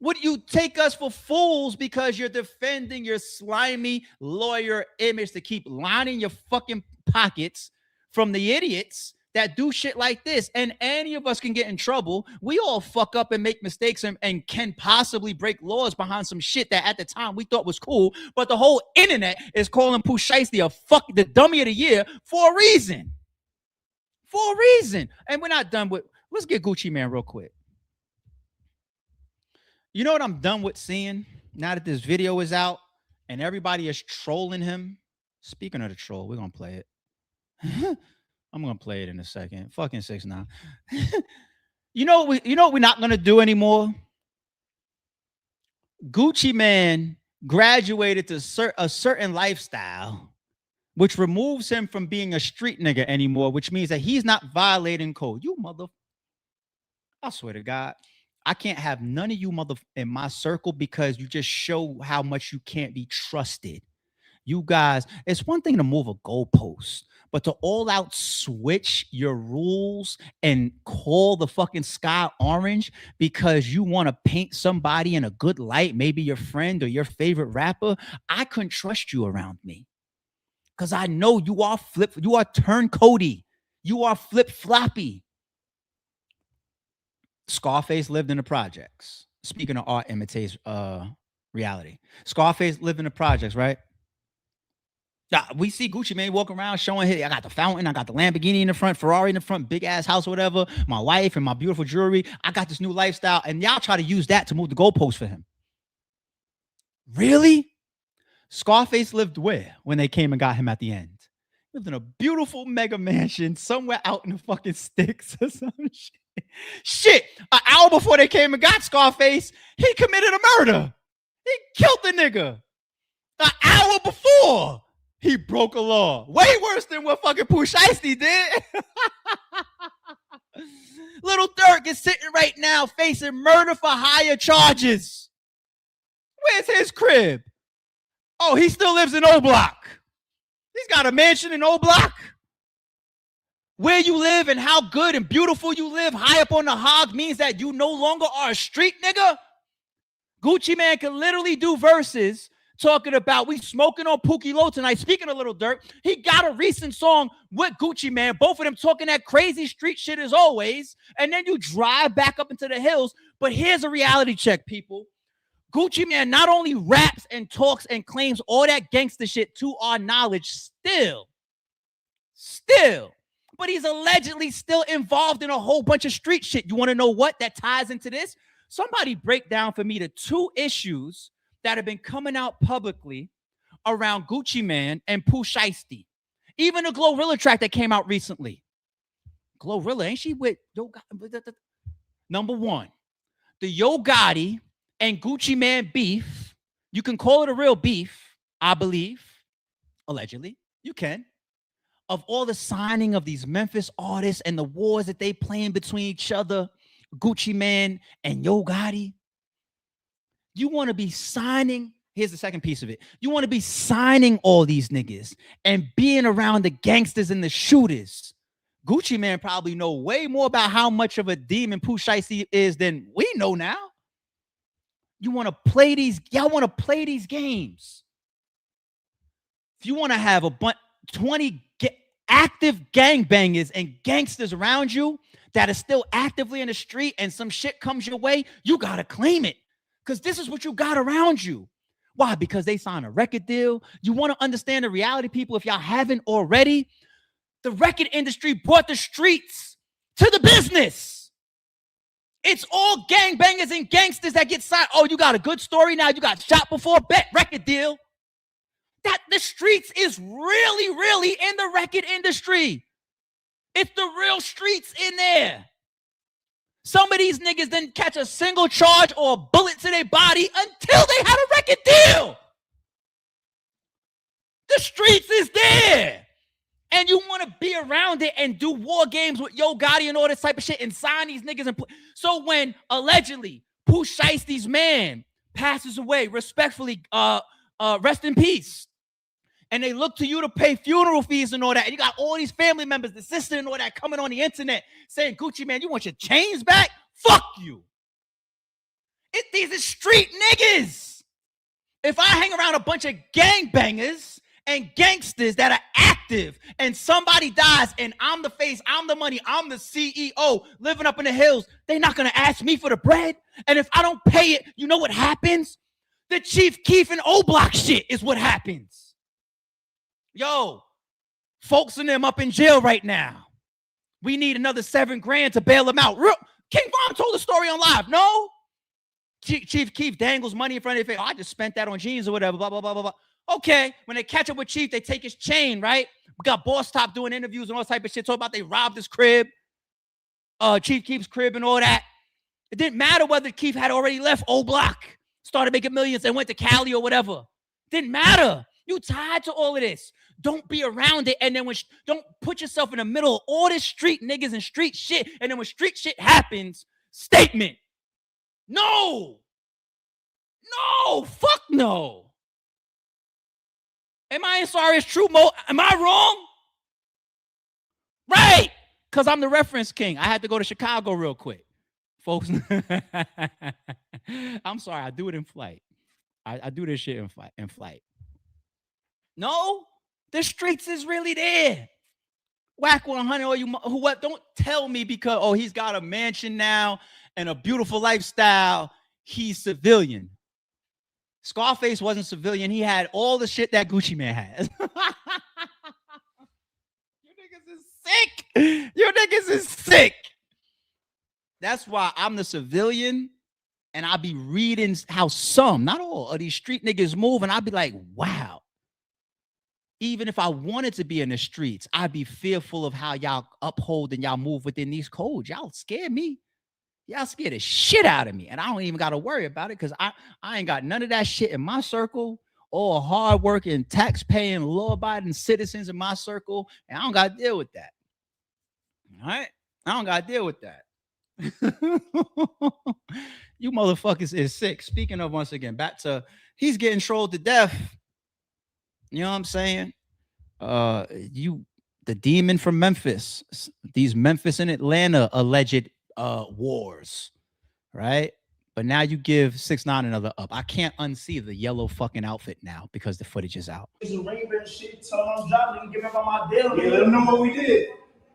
Would you take us for fools because you're defending your slimy lawyer image to keep lining your fucking pockets from the idiots that do shit like this? And any of us can get in trouble. We all fuck up and make mistakes and can possibly break laws behind some shit that at the time we thought was cool. But the whole internet is calling Pooh Shiesty the dummy of the year for a reason. For a reason. And we're not done with, let's get Gucci Mane real quick. You know what I'm done with seeing now that this video is out and everybody is trolling him? Speaking of the troll, we're going to play it. I'm going to play it in a second. Fucking 6ix9ine. You know what we're not going to do anymore? Gucci Mane graduated to a certain lifestyle, which removes him from being a street nigga anymore, which means that he's not violating code. You mother... I swear to God. I can't have none of you mother in my circle because you just show how much you can't be trusted. You guys, it's one thing to move a goalpost, but to all out switch your rules and call the fucking sky orange because you want to paint somebody in a good light, maybe your friend or your favorite rapper, I couldn't trust you around me. Because I know you are turncoaty. You are flip floppy. Scarface lived in the projects. Speaking of art imitates reality. Scarface lived in the projects, right? Yeah, we see Gucci Mane walking around showing his, I got the fountain, I got the Lamborghini in the front, Ferrari in the front, big ass house or whatever, my wife and my beautiful jewelry. I got this new lifestyle. And y'all try to use that to move the goalposts for him. Really? Scarface lived where when they came and got him at the end? He lived in a beautiful mega mansion somewhere out in the fucking sticks or some shit. Shit, an hour before they came and got Scarface, he committed a murder. He killed the nigga. An hour before. He broke a law. Way worse than what fucking Pooh Shiesty did. Lil Durk is sitting right now facing murder for hire charges. Where's his crib? Oh, he still lives in O Block. He's got a mansion in O Block. Where you live and how good and beautiful you live high up on the hog means that you no longer are a street nigga. Gucci Mane can literally do verses talking about we smoking on Pookie Low tonight. Speaking of Lil Durk, he got a recent song with Gucci Mane. Both of them talking that crazy street shit as always. And then you drive back up into the hills. But here's a reality check, people. Gucci Mane not only raps and talks and claims all that gangster shit to our knowledge still, but he's allegedly still involved in a whole bunch of street shit. You want to know what that ties into this? Somebody break down for me the two issues that have been coming out publicly around Gucci Mane and Pooh Shiesty. Even the Glorilla track that came out recently. Glorilla, ain't she with Yo Gotti? Number one, the Yo Gotti and Gucci Mane beef. You can call it a real beef, I believe. Allegedly. You can. Of all the signing of these Memphis artists and the wars that they playing between each other, Gucci Mane and Yo Gotti. You want to be signing, here's the second piece of it. You want to be signing all these niggas and being around the gangsters and the shooters. Gucci Mane probably know way more about how much of a demon Pooh Shiesty is than we know now. You want to play these, y'all want to play these games. If you want to have a bunch, 20 active gangbangers and gangsters around you that are still actively in the street and some shit comes your way, you got to claim it. Because this is what you got around you. Why? Because they signed a record deal. You want to understand the reality, people, if y'all haven't already. The record industry brought the streets to the business. It's all gangbangers and gangsters that get signed. Oh, you got a good story now. You got shot before, bet record deal. That the streets is really, really in the record industry. It's the real streets in there. Some of these niggas didn't catch a single charge or a bullet to their body until they had a record deal. The streets is there. And you want to be around it and do war games with Yo Gotti and all this type of shit and sign these niggas. And so when allegedly Pooh Shiesty's man passes away, respectfully, rest in peace. And they look to you to pay funeral fees and all that. And you got all these family members, the sister and all that coming on the internet saying, Gucci Mane, you want your chains back? Fuck you. These are street niggas. If I hang around a bunch of gangbangers and gangsters that are active and somebody dies and I'm the face, I'm the money, I'm the CEO living up in the hills, they're not going to ask me for the bread. And if I don't pay it, you know what happens? The Chief Keef and O Block shit is what happens. Yo, folks and them up in jail right now. We need another $7 grand to bail them out. King Von told the story on live. No? Chief Keef dangles money in front of their face. Oh, I just spent that on jeans or whatever, blah, blah, blah, blah, blah. Okay, when they catch up with Chief, they take his chain, right? We got Boss Top doing interviews and all type of shit. Talk about they robbed his crib, Chief Keef's crib and all that. It didn't matter whether Keef had already left O Block, started making millions and went to Cali or whatever. Didn't matter. You tied to all of this. Don't be around it. And then don't put yourself in the middle of all this street niggas and street shit. And then when street shit happens, statement. No. No. Fuck no. Am I in sorry? It's true, Mo. Am I wrong? Right. Because I'm the reference king. I had to go to Chicago real quick. Folks. I'm sorry. I do it in flight. I do this shit in flight. No. The streets is really there. Whack 100 or you who what? Don't tell me because he's got a mansion now and a beautiful lifestyle, he's civilian. Scarface wasn't civilian. He had all the shit that Gucci Mane has. You niggas is sick. You niggas is sick. That's why I'm the civilian, and I be reading how some, not all, of these street niggas move, and I'd be like, wow. Even if I wanted to be in the streets, I'd be fearful of how y'all uphold and y'all move within these codes. Y'all scare me. Y'all scare the shit out of me. And I don't even got to worry about it because I ain't got none of that shit in my circle. All hardworking, tax-paying, law-abiding citizens in my circle. And I don't got to deal with that. All right? I don't got to deal with that. You motherfuckers is sick. Speaking of, once again, back to, he's getting trolled to death. You know what I'm saying? The demon from Memphis, these Memphis and Atlanta alleged wars, right? But now you give 6ix9ine another up. I can't unsee the yellow fucking outfit now because the footage is out. It's a Raven shit. Tell them I'm dropping. Give me my deal. Yeah, let them know what we did.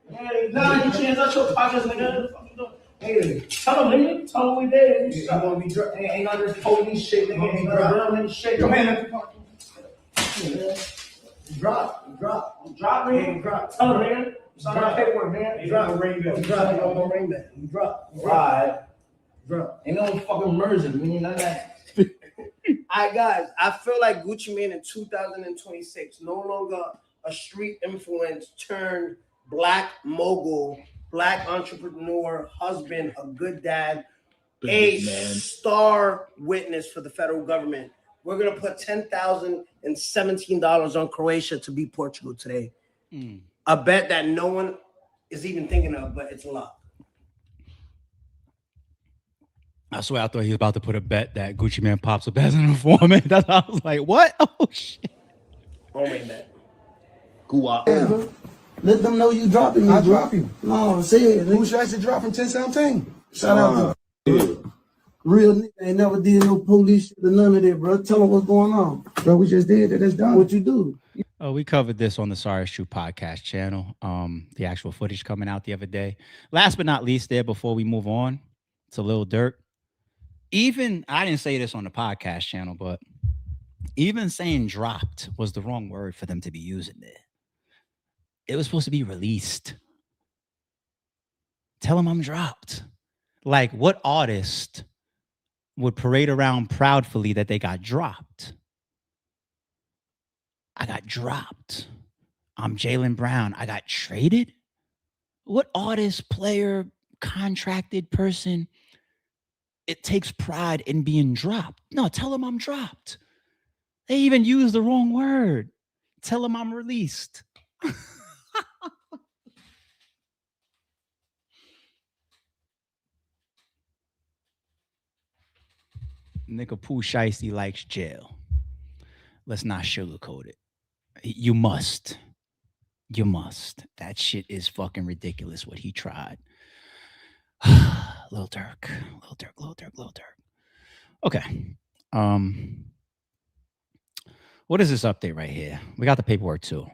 Hey, nah, you change out your pockets, nigga. Hey, tell them, nigga. Tell them we did. You gonna be dropping. Ain't none of this police shit, nigga. Ain't none of shit. Come here. Drop. Drop, man. Drop. Tell them, man. It's on our paperwork, man. Drop. Raven. Drop. No Raven. Drop. Right. Drop. Ain't no fucking merger, man. None of that. All right, guys. I feel like Gucci Mane in 2026 no longer a street influence turned black mogul, black entrepreneur, husband, a good dad, a star witness for the federal government. We're gonna put $10,017 on Croatia to beat Portugal today. A bet that no one is even thinking of, but it's a lot. I swear I thought he was about to put a bet that Gucci Mane pops up as an informant. That's how I was like, what? Oh shit. Homemade bet. Go out. Yeah. Let them know you dropping me. I drop you. No, say it. Who should I say drop from 1017? Shout out to real nigga. Ain't never did no police shit or none of that, bro. Tell them what's going on. Bro, we just did it. That's done. What you do? We covered this on the Sorry It's True podcast channel. The actual footage coming out the other day. Last but not least, there before we move on to Lil Durk. Even I didn't say this on the podcast channel, but even saying dropped was the wrong word for them to be using there. It was supposed to be released. Tell them I'm dropped. Like, what artist would parade around proudly that they got dropped? I got dropped. I'm Jaylen Brown. I got traded? What artist, player, contracted person, it takes pride in being dropped? No, tell them I'm dropped. They even use the wrong word. Tell them I'm released. Nigga Pooh Shiesty likes jail. Let's not sugarcoat it. You must. You must. That shit is fucking ridiculous what he tried. Lil Durk. Okay. What is this update right here? We got the paperwork too.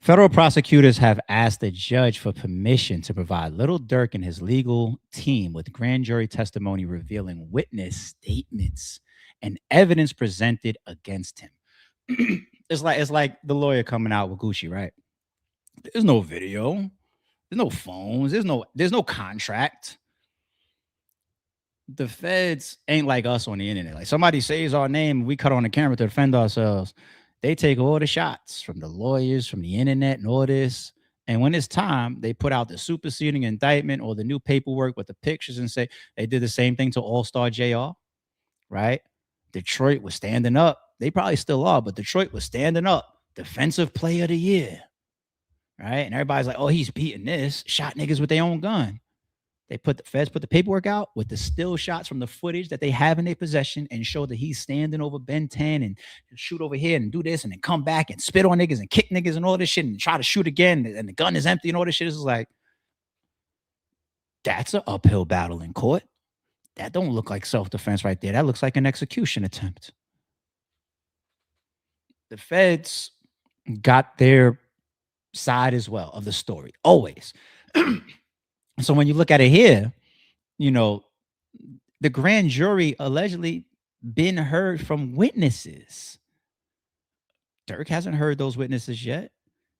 Federal prosecutors have asked the judge for permission to provide Lil Durk and his legal team with grand jury testimony revealing witness statements and evidence presented against him. It's like the lawyer coming out with Gucci, right? There's no video, there's no phones, there's no contract. The feds ain't like us on the internet. Like somebody says our name, we cut on the camera to defend ourselves. They take all the shots from the lawyers, from the internet, and all this. And when it's time, they put out the superseding indictment or the new paperwork with the pictures and say they did the same thing to All-Star JR, right? Detroit was standing up. They probably still are, but Detroit was standing up. Defensive player of the year, right? And everybody's like, oh, he's beating this. Shot niggas with their own gun. The feds put the paperwork out with the still shots from the footage that they have in their possession and show that he's standing over Ben 10 and shoot over here and do this and then come back and spit on niggas and kick niggas and all this shit and try to shoot again and the gun is empty and all this shit. Is like, that's an uphill battle in court. That don't look like self-defense right there. That looks like an execution attempt. The feds got their side as well of the story, always. So when you look at it here, you know, the grand jury allegedly been heard from witnesses. Durk hasn't heard those witnesses yet.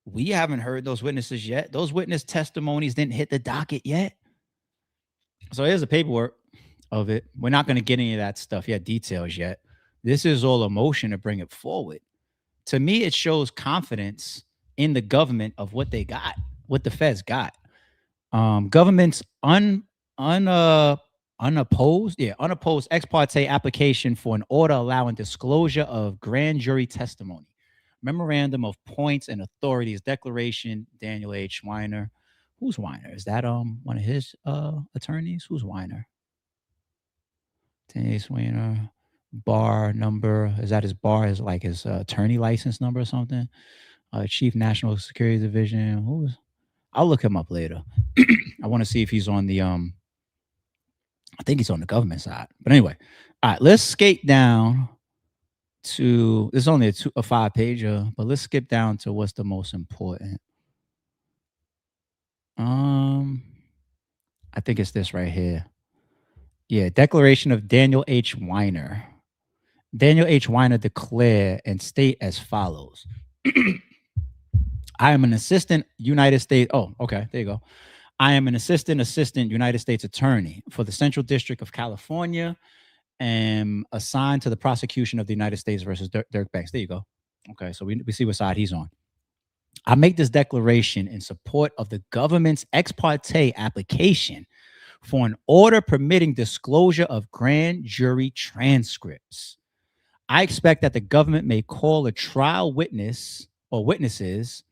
We haven't heard those witnesses yet. Those witness testimonies didn't hit the docket yet. So here's the paperwork of it. We're not going to get any of that stuff yet, details yet. This is all emotion to bring it forward. To me, it shows confidence in the government of what they got, what the feds got. Government's unopposed ex parte application for an order allowing disclosure of grand jury testimony. Memorandum of points and authorities declaration, Daniel H. Weiner. Who's Weiner? Is that one of his attorneys? Who's Weiner? Daniel H. Weiner. Bar number. Is that his bar? Is like his attorney license number or something? Chief National Security Division. Who's? I'll look him up later. I want to see if he's on the I think he's on the government side. But anyway, all right, let's skate down to, this is only a 5-pager, but let's skip down to what's the most important. I think it's this right here. Yeah, declaration of Daniel H. Weiner. Daniel H. Weiner declare and state as follows. I am an assistant United States. Oh, okay. There you go. I am an assistant United States attorney for the Central District of California and assigned to the prosecution of the United States versus Durk Banks. There you go. Okay. So we see what side he's on. I make this declaration in support of the government's ex parte application for an order permitting disclosure of grand jury transcripts. I expect that the government may call a trial witness or witnesses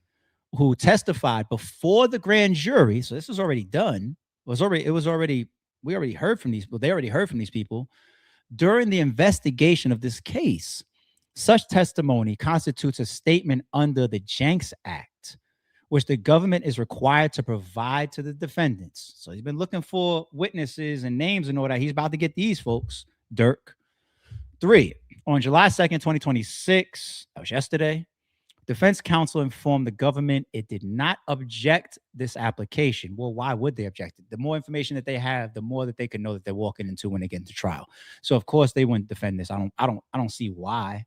who testified before the grand jury. So this is already done. We already heard from these, well, they already heard from these people during the investigation of this case. Such testimony constitutes a statement under the Jenks Act, which the government is required to provide to the defendants. So he's been looking for witnesses and names and all that. He's about to get these folks, Durk. 3, on July 2nd, 2026, that was yesterday, defense counsel informed the government it did not object this application. Well, why would they object? The more information that they have, the more that they can know that they're walking into when they get into trial. So of course they wouldn't defend this. I don't see why.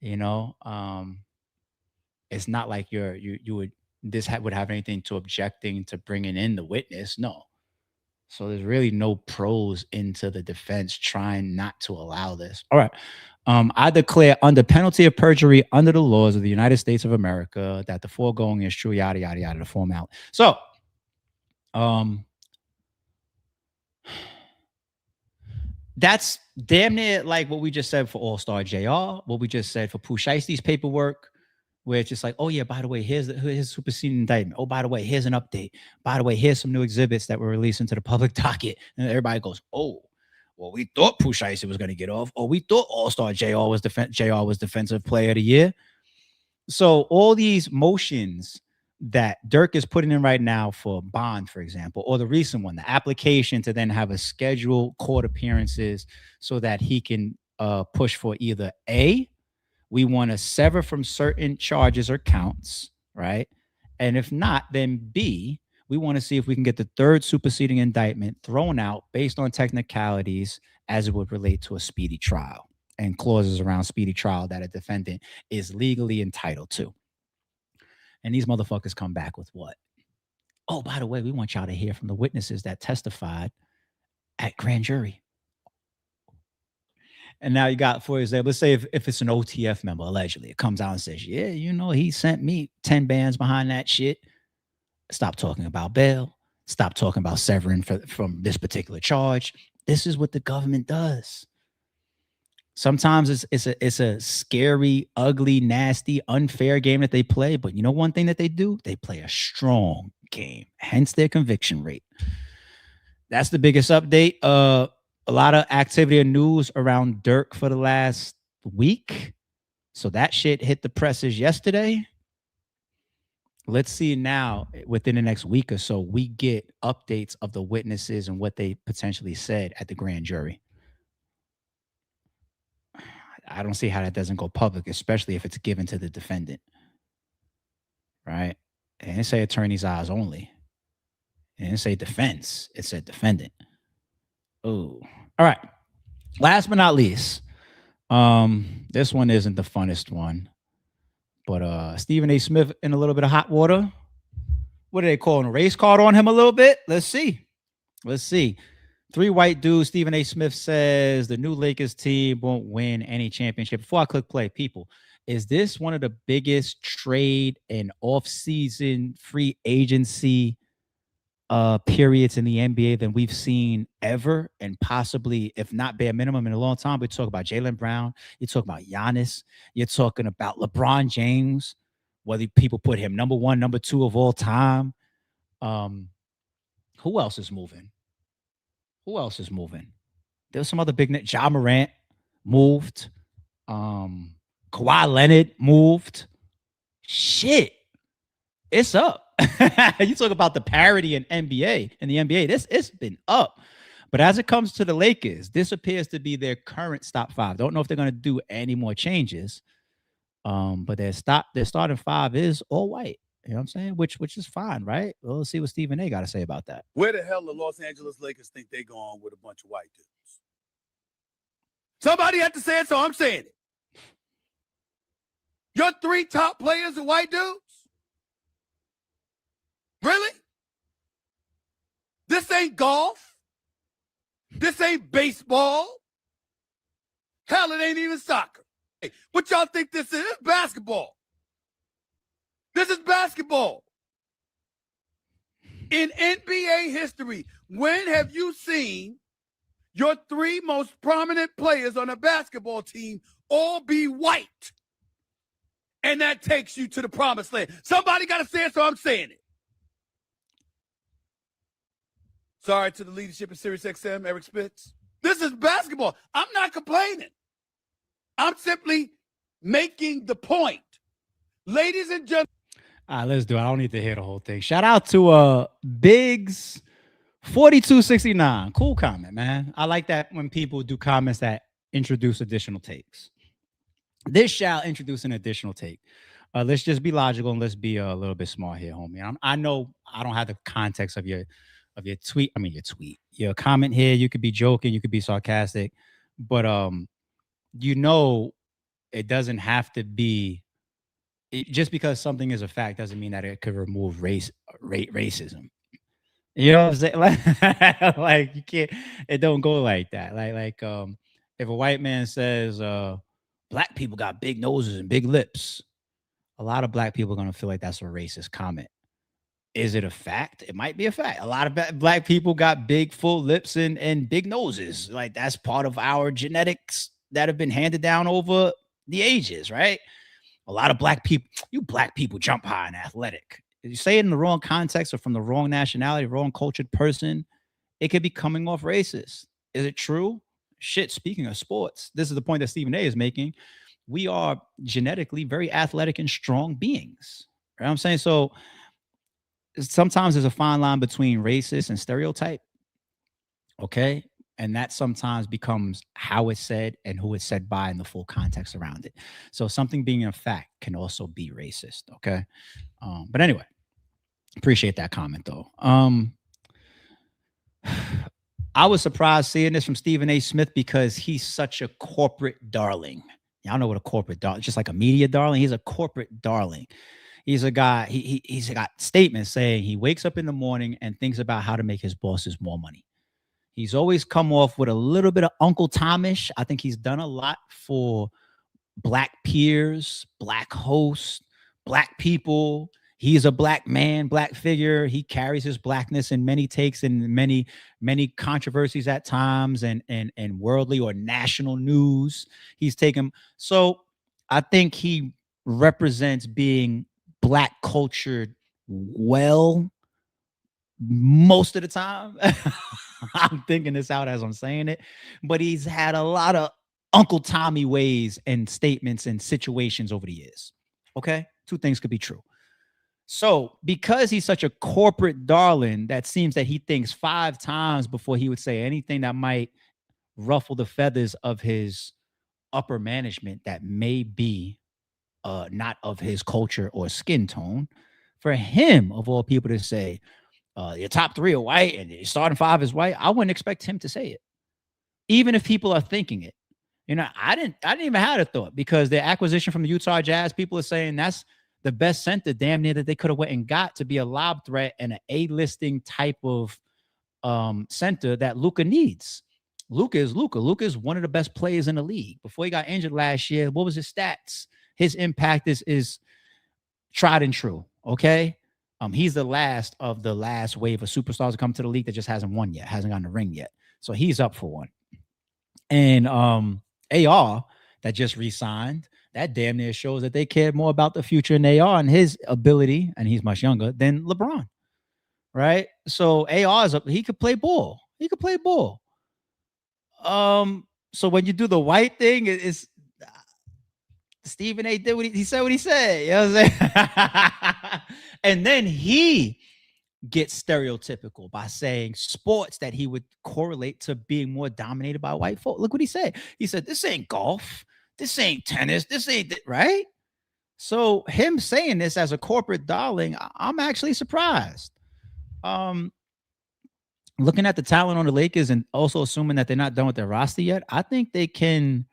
You know, it's not like you would would have anything to objecting to bringing in the witness. No. So there's really no pros into the defense trying not to allow this. All right. I declare under penalty of perjury under the laws of the United States of America that the foregoing is true, yada, yada, yada, the form out. So, that's damn near like what we just said for All-Star JR, what we just said for Pooh Shiesty's paperwork, where it's just like, oh yeah, by the way, here's superseding indictment. Oh, by the way, here's an update. By the way, here's some new exhibits that were released into the public docket. And everybody goes, oh, well, we thought Pooh Shiesty was going to get off. Or we thought All-Star JR was Defensive Player of the Year. So all these motions that Durk is putting in right now for bond, for example, or the recent one, the application to then have a scheduled court appearances so that he can push for either A, we want to sever from certain charges or counts, right? And if not, then B, we want to see if we can get the third superseding indictment thrown out based on technicalities as it would relate to a speedy trial and clauses around speedy trial that a defendant is legally entitled to. And these motherfuckers come back with what? Oh, by the way, we want y'all to hear from the witnesses that testified at grand jury. And now you got, for example, let's say if it's an OTF member, allegedly, it comes out and says, yeah, you know, he sent me 10 bands behind that shit. Stop talking about bail. Stop talking about severing from this particular charge. This is what the government does. Sometimes it's a scary, ugly, nasty, unfair game that they play. But you know one thing that they do? They play a strong game, hence their conviction rate. That's the biggest update. A lot of activity and news around Durk for the last week. So that shit hit the presses yesterday. Let's see now, within the next week or so, we get updates of the witnesses and what they potentially said at the grand jury. I don't see how that doesn't go public, especially if it's given to the defendant. Right? It didn't say attorney's eyes only. It didn't say defense. It said defendant. Oh, all right. Last but not least, this one isn't the funnest one, but Stephen A. Smith in a little bit of hot water. What are they calling a race card on him a little bit? Let's see. Let's see. 3 white dudes. Stephen A. Smith says the new Lakers team won't win any championship. Before I click play, people, is this one of the biggest trade and off-season free agency periods in the NBA than we've seen ever, and possibly, if not bare minimum, in a long time? We talk about Jaylen Brown, you talk about Giannis, you're talking about LeBron James, whether people put him number 1, number 2 of all time. Who else is moving? Who else is moving? There's some other big name. Ja Morant moved. Kawhi Leonard moved. Shit. It's up. You talk about the parity in NBA, in the NBA. It's been up. But as it comes to the Lakers, this appears to be their current top 5. Don't know if they're going to do any more changes. But their starting 5 is all white. You know what I'm saying? Which is fine, right? Well, let's see what Stephen A. got to say about that. Where the hell the Los Angeles Lakers think they going with a bunch of white dudes? Somebody had to say it, so I'm saying it. Your 3 top players are white dudes? Really? This ain't golf. This ain't baseball. Hell, it ain't even soccer. Hey, what y'all think this is? It's basketball. This is basketball. In NBA history, when have you seen your 3 most prominent players on a basketball team all be white? And that takes you to the promised land. Somebody got to say it, so I'm saying it. Sorry to the leadership of SiriusXM, Eric Spitz. This is basketball. I'm not complaining. I'm simply making the point. Ladies and gentlemen. All right, let's do it. I don't need to hear the whole thing. Shout out to Biggs 4269. Cool comment, man. I like that when people do comments that introduce additional takes. This shall introduce an additional take. Let's just be logical and let's be a little bit smart here, homie. I know I don't have the context of your tweet. I mean, your comment here. You could be joking, you could be sarcastic, but you know, it doesn't have to be. Just because something is a fact doesn't mean that it could remove racism. You know what I'm saying? Like you can't. It don't go like that. Like if a white man says black people got big noses and big lips, a lot of black people are gonna feel like that's a racist comment. Is it a fact? It might be a fact. A lot of black people got big, full lips and big noses. Like that's part of our genetics that have been handed down over the ages, right? A lot of black people jump high and athletic. If you say it in the wrong context or from the wrong nationality, wrong cultured person, it could be coming off racist. Is it true? Shit, speaking of sports, this is the point that Stephen A. is making. We are genetically very athletic and strong beings. You know what I'm saying? So sometimes there's a fine line between racist and stereotype. Okay. And that sometimes becomes how it's said and who it's said by and the full context around it. So something being a fact can also be racist. Okay. But anyway, appreciate that comment though. I was surprised seeing this from Stephen A. Smith because he's such a corporate darling. Y'all know what a corporate darling, just like a media darling. He's a corporate darling. He's a guy, he's got statements saying he wakes up in the morning and thinks about how to make his bosses more money. He's always come off with a little bit of Uncle Tomish. I think he's done a lot for black peers, black hosts, black people. He's a black man, black figure. He carries his blackness in many takes and many controversies at times and worldly or national news. He's taken. So I think he represents being black cultured well most of the time. I'm thinking this out as I'm saying it, but he's had a lot of Uncle Tommy ways and statements and situations over the years. Okay. 2 things could be true. So because he's such a corporate darling, that seems that he thinks 5 times before he would say anything that might ruffle the feathers of his upper management that may be not of his culture or skin tone. For him, of all people, to say, your top 3 are white and your starting 5 is white, I wouldn't expect him to say it. even if people are thinking it. You know, I didn't even have a thought, because the acquisition from the Utah Jazz, people are saying that's the best center damn near that they could have went and got to be a lob threat and an A-listing type of center that Luka needs. Luka is Luka. Luka is one of the best players in the league. Before he got injured last year, what was his stats? His impact is tried and true. Okay. He's the last of the last wave of superstars to come to the league that just hasn't won yet, hasn't gotten a ring yet. So he's up for one. And AR that just re-signed, that damn near shows that they cared more about the future in AR and his ability, and he's much younger than LeBron. Right? So AR is he could play ball. He could play ball. So when you do the white thing, it's Stephen A did what he said what he said. You know what I'm saying? And then he gets stereotypical by saying sports that he would correlate to being more dominated by white folk. Look what he said. He said, this ain't golf. This ain't tennis. This ain't right. So him saying this as a corporate darling, I'm actually surprised. Looking at the talent on the Lakers and also assuming that they're not done with their roster yet, I think they can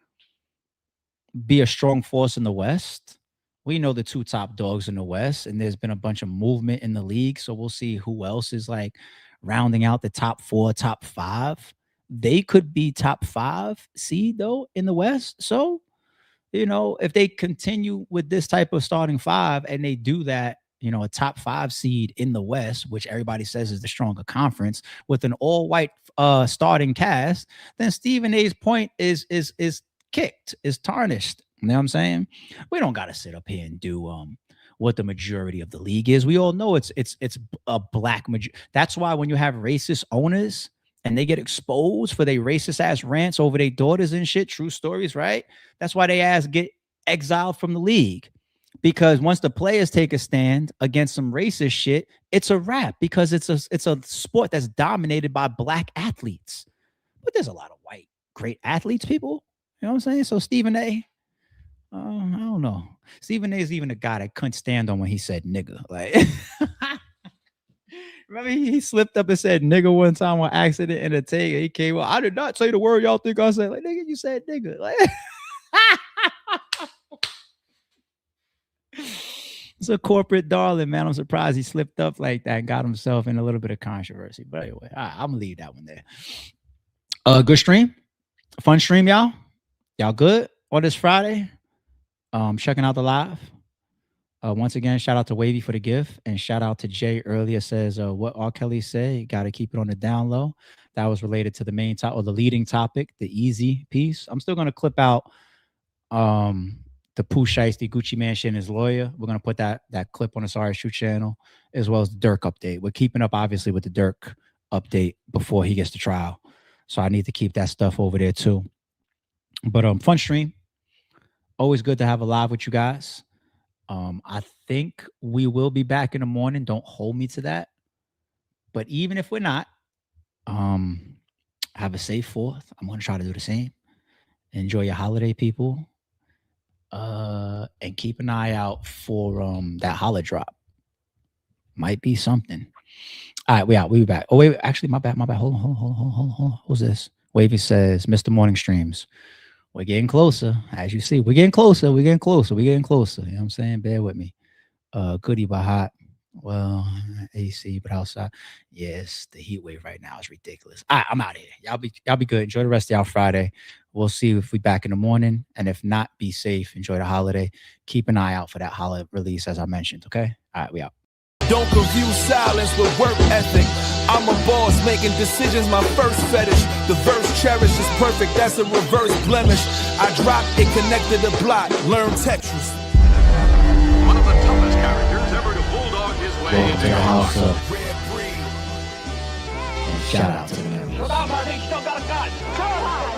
be a strong force in the West. We know the two top dogs in the West, and there's been a bunch of movement in the league. So we'll see who else is like rounding out the top 4, top 5. They could be top 5 seed though in the West. So, you know, if they continue with this type of starting 5 and they do that, you know, a top 5 seed in the West, which everybody says is the stronger conference, with an all-white starting cast, then Stephen A's point is kicked, is tarnished. You know what I'm saying? We don't got to sit up here and do what the majority of the league is. We all know it's a black majority. That's why when you have racist owners and they get exposed for their racist ass rants over their daughters and shit, true stories, right? That's why they ass get exiled from the league. Because once the players take a stand against some racist shit, it's a wrap, because it's a sport that's dominated by black athletes. But there's a lot of white great athletes, people. You know what I'm saying? So Stephen A, I don't know. Stephen A is even a guy that couldn't stand on when he said nigga. Like, remember he slipped up and said nigga one time on accident in a take. He came, well, I did not say the word y'all think I said. Like, nigga, you said nigga. Like, it's a corporate darling, man. I'm surprised he slipped up like that and got himself in a little bit of controversy. But anyway, I'm gonna leave that one there. Good stream, fun stream, y'all. Y'all good on this Friday? Checking out the live. Once again, shout out to Wavy for the gift, and shout out to Jay earlier. Says what R. Kelly said, got to keep it on the down low. That was related to the main topic, or the leading topic, the Eazy piece. I'm still gonna clip out the Pooh Shiesty Gucci Mane shit and his lawyer. We're gonna put that clip on the Sorry Shoot channel, as well as the Durk update. We're keeping up obviously with the Durk update before he gets to trial, so I need to keep that stuff over there too. But fun stream. Always good to have a live with you guys. I think we will be back in the morning. Don't hold me to that. But even if we're not, have a safe 4th. I'm going to try to do the same. Enjoy your holiday, people. And keep an eye out for that holla drop. Might be something. All right, we out. We be back. Oh, wait, actually, my bad. Hold on. Who's this? Wavy says, Mr. Morning Streams. We're getting closer. As you see, we're getting closer. You know what I'm saying? Bear with me. Goodie but hot. Well, AC, but outside. Yes, the heat wave right now is ridiculous. All right, I'm out of here. Y'all be good. Enjoy the rest of y'all Friday. We'll see if we back in the morning. And if not, be safe. Enjoy the holiday. Keep an eye out for that holiday release, as I mentioned. Okay? All right, we out. Don't confuse silence with work ethic. I'm a boss, making decisions my first fetish. The verse cherished is perfect, that's a reverse blemish. I dropped it, connected the block, learn Tetris. One of the toughest characters ever to bulldog his way into the house of Red Breed. And shout out to them. Still got a gun.